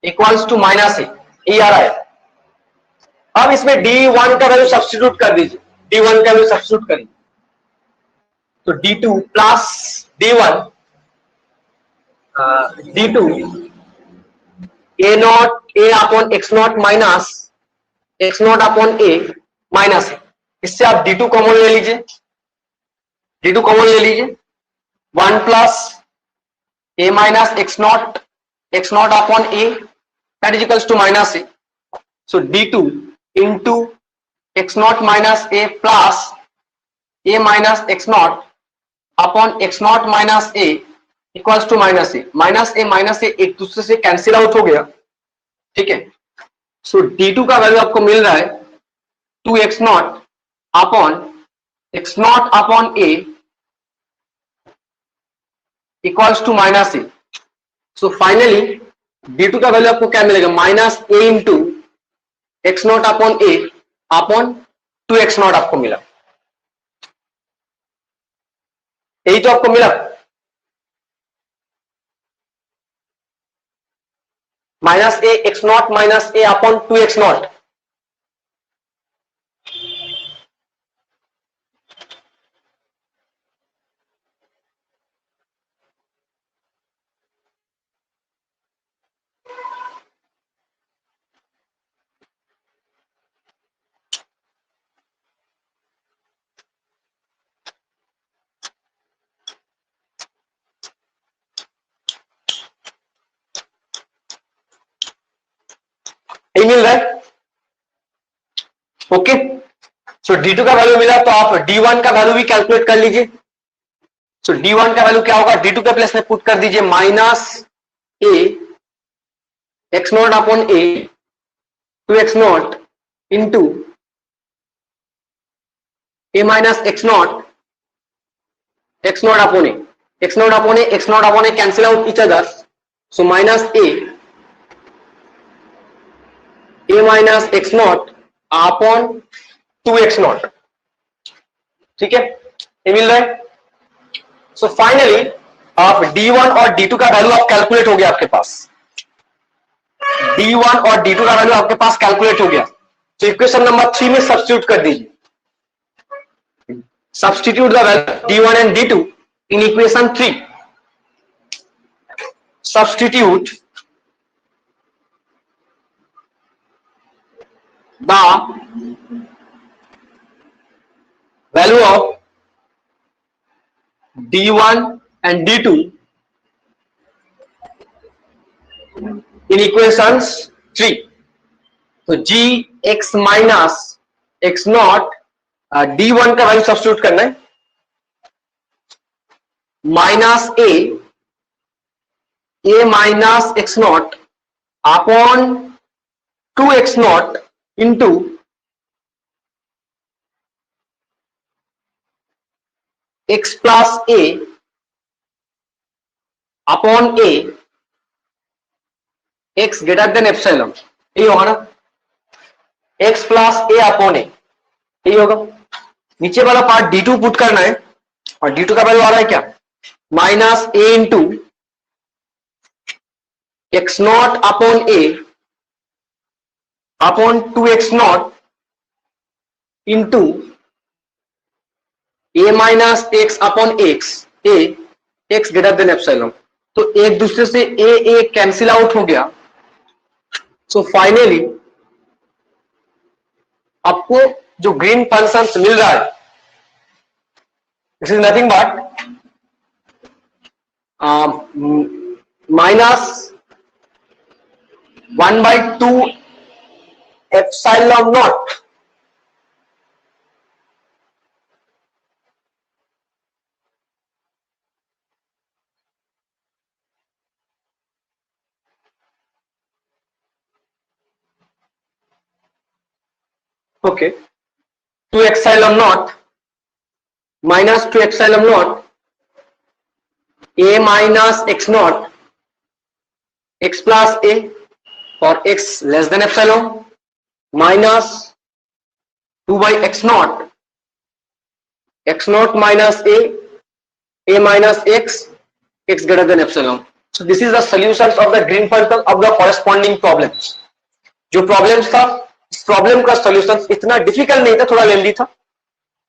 equals to minus a आ रहा है। अब इसमें d1 का वैल्यू सब्स्टिट्यूट कर दीजिए। d1 का वैल्यू सब्स्टिट्यूट करिए तो d2 plus d1 d2 a not a upon x not minus x not upon a minus. इससे आप d2 कॉमन ले लीजिए। d2 कॉमन ले लीजिए 1 plus a minus x not upon a that is equals to minus a. So d2 into x not minus a plus a minus x not upon x not minus a equals to minus a एक दूसरे से cancel out हो गया, ठीक है। सो d2 का value आपको मिल रहा है 2x naught upon a equals to minus a. So finally d2 का वैल्यू आपको क्या मिलेगा, minus a into x not upon a upon 2x naught आपको मिला। यही तो आपको मिला, minus a x naught minus a upon 2x naught. यही मिल रहा है, ओके। सो d2 का वैल्यू मिला तो आप d1 का वैल्यू भी कैलकुलेट कर लीजिए। सो d1 का वैल्यू क्या होगा, d2 के प्लेस में पुट कर दीजिए minus a x not upon A 2x not into A minus x not upon a x not upon A cancel out each other. So minus a minus x not upon 2x not, ठीक है। ये मिल रहा है। So finally आप d1 और d2 का value आप calculate हो गया आपके पास। d1 और d2 का वैल्यू आपके पास कैलकुलेट हो गया। तो इक्वेशन नंबर 3 में सब्स्टिट्यूट कर दीजिए। Substitute the value d1 and d2 in equation 3। Substitute the value of D1 and D2 in equations 3. तो जी x minus x not D1 का वैल्यू सब्स्टिट्यूट करना है, minus a minus x not upon 2x not into x plus a upon a x greater than epsilon, ये होगा ना, x plus a upon a, यही होगा। नीचे वाला पार्ट D2 पुट करना है, और D2 का वैल्यू आ रहा है क्या, minus a into x not upon a upon 2x not into A minus x upon x, A x greater than epsilon. तो एक दूसरे से ए कैंसिल आउट हो गया। सो फाइनली आपको जो ग्रीन फंक्शन मिल रहा है, this is nothing but minus 1/2 epsilon not okay 2 epsilon naught minus 2 epsilon naught a minus x naught x plus a for x less than epsilon minus 2 by x naught minus a minus x x greater than epsilon. So this is the solutions of the green function of the corresponding problems. जो problems था, इस problem का solution इतना difficult नहीं था, थोड़ा लेंदी था,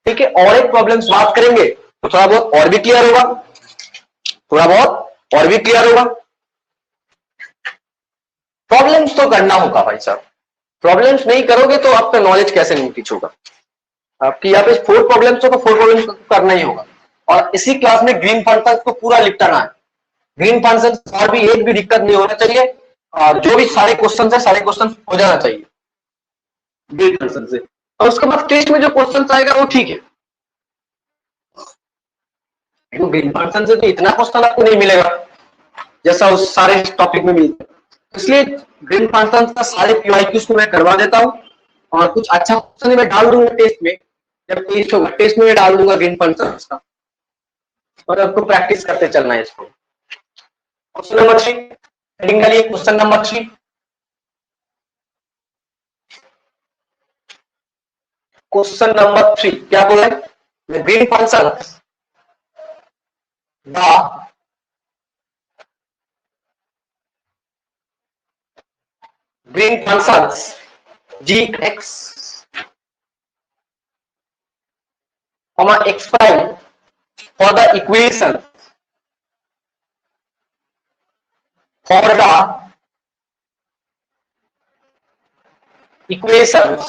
ठीक है। और एक प्रॉब्लम्स बात करेंगे तो थोड़ा बहुत और भी क्लियर होगा, थोड़ा बहुत और भी क्लियर होगा। प्रॉब्लम्स तो करना होगा भाई साहब, प्रॉब्लम्स नहीं करोगे तो आपका नॉलेज कैसे नहीं टीच होगा। आपकी यहाँ पे 4 प्रॉब्लम्स हो तो 4 प्रॉब्लम्स करना ही होगा। और इसी क्लास में ग्रीन फंक्शन को पूरा निपटाना है। ग्रीन फंक्शन और भी एक भी दिक्कत नहीं होना चाहिए, और जो भी सारे क्वेश्चन है सारे क्वेश्चन हो जाना चाहिए ग्रीन फंक्शन से। और उसके बाद टेस्ट में जो क्वेश्चन आएगा वो ठीक है, ग्रीन फंक्शन से तो इतना क्वेश्चन आपको नहीं मिलेगा जैसा उस सारे टॉपिक में मिलता है। इसलिए ग्रीन फंक्शन का सारे पीवाईक्यूज को मैं करवा देता हूँ, और कुछ अच्छा क्वेश्चन मैं डाल दूंगा टेस्ट में, जब टेस्ट होगा टेस्ट में मैं डाल दूंगा ग्रीन फंक्शन का, और आपको प्रैक्टिस करते चलना है इसको। क्वेश्चन नंबर 3 हेडिंग डालिए, क्वेश्चन नंबर 3। क्वेश्चन नंबर 3 क्या बोला है, green function green functions gx, x prime for the equation equations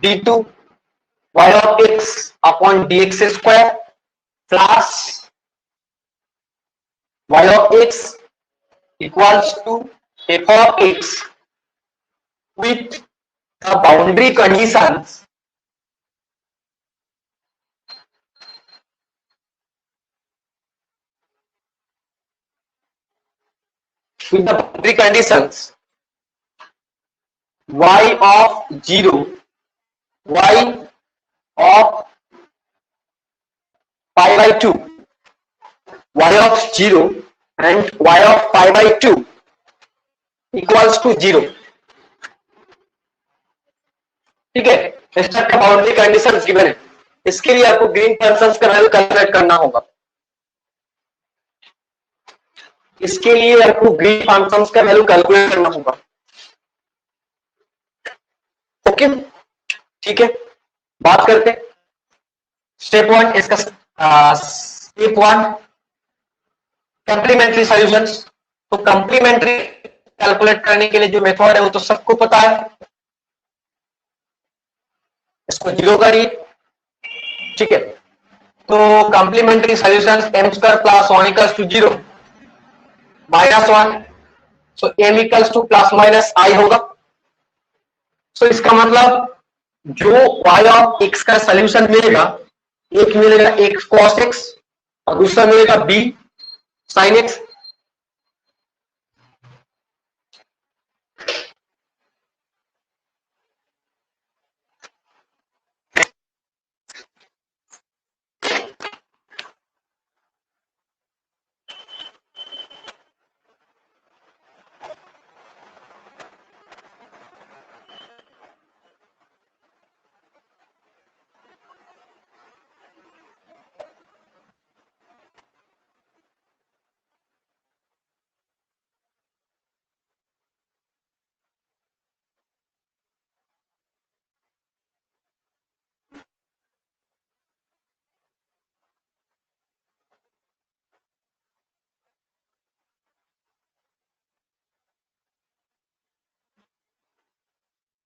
d2 y of x upon dx square plus y of x equals to f of x with the boundary conditions y of 0, y of pi by 2, y of 0 and y of pi by 2 equals to 0। ठीक है, stack का boundary conditions given है। इसके लिए आपको Green functions का value calculate करना होगा। इसके लिए आपको ग्रीन फंक्शंस का वैल्यू कैलकुलेट करना होगा। ओके, ठीक है, बात करते हैं स्टेप 1 इसका। Step 1 complementary solutions. तो कंप्लीमेंट्री कैलकुलेट करने के लिए जो मेथड है वो तो सबको पता है, इसको 0 करिए, ठीक है। तो complementary solution m square plus 1 equals to 0 minus 1, so m equals to plus minus i होगा। सो इसका मतलब जो y ऑफ x का सॉल्यूशन मिलेगा, एक मिलेगा x cos x और दूसरा मिलेगा b sin x।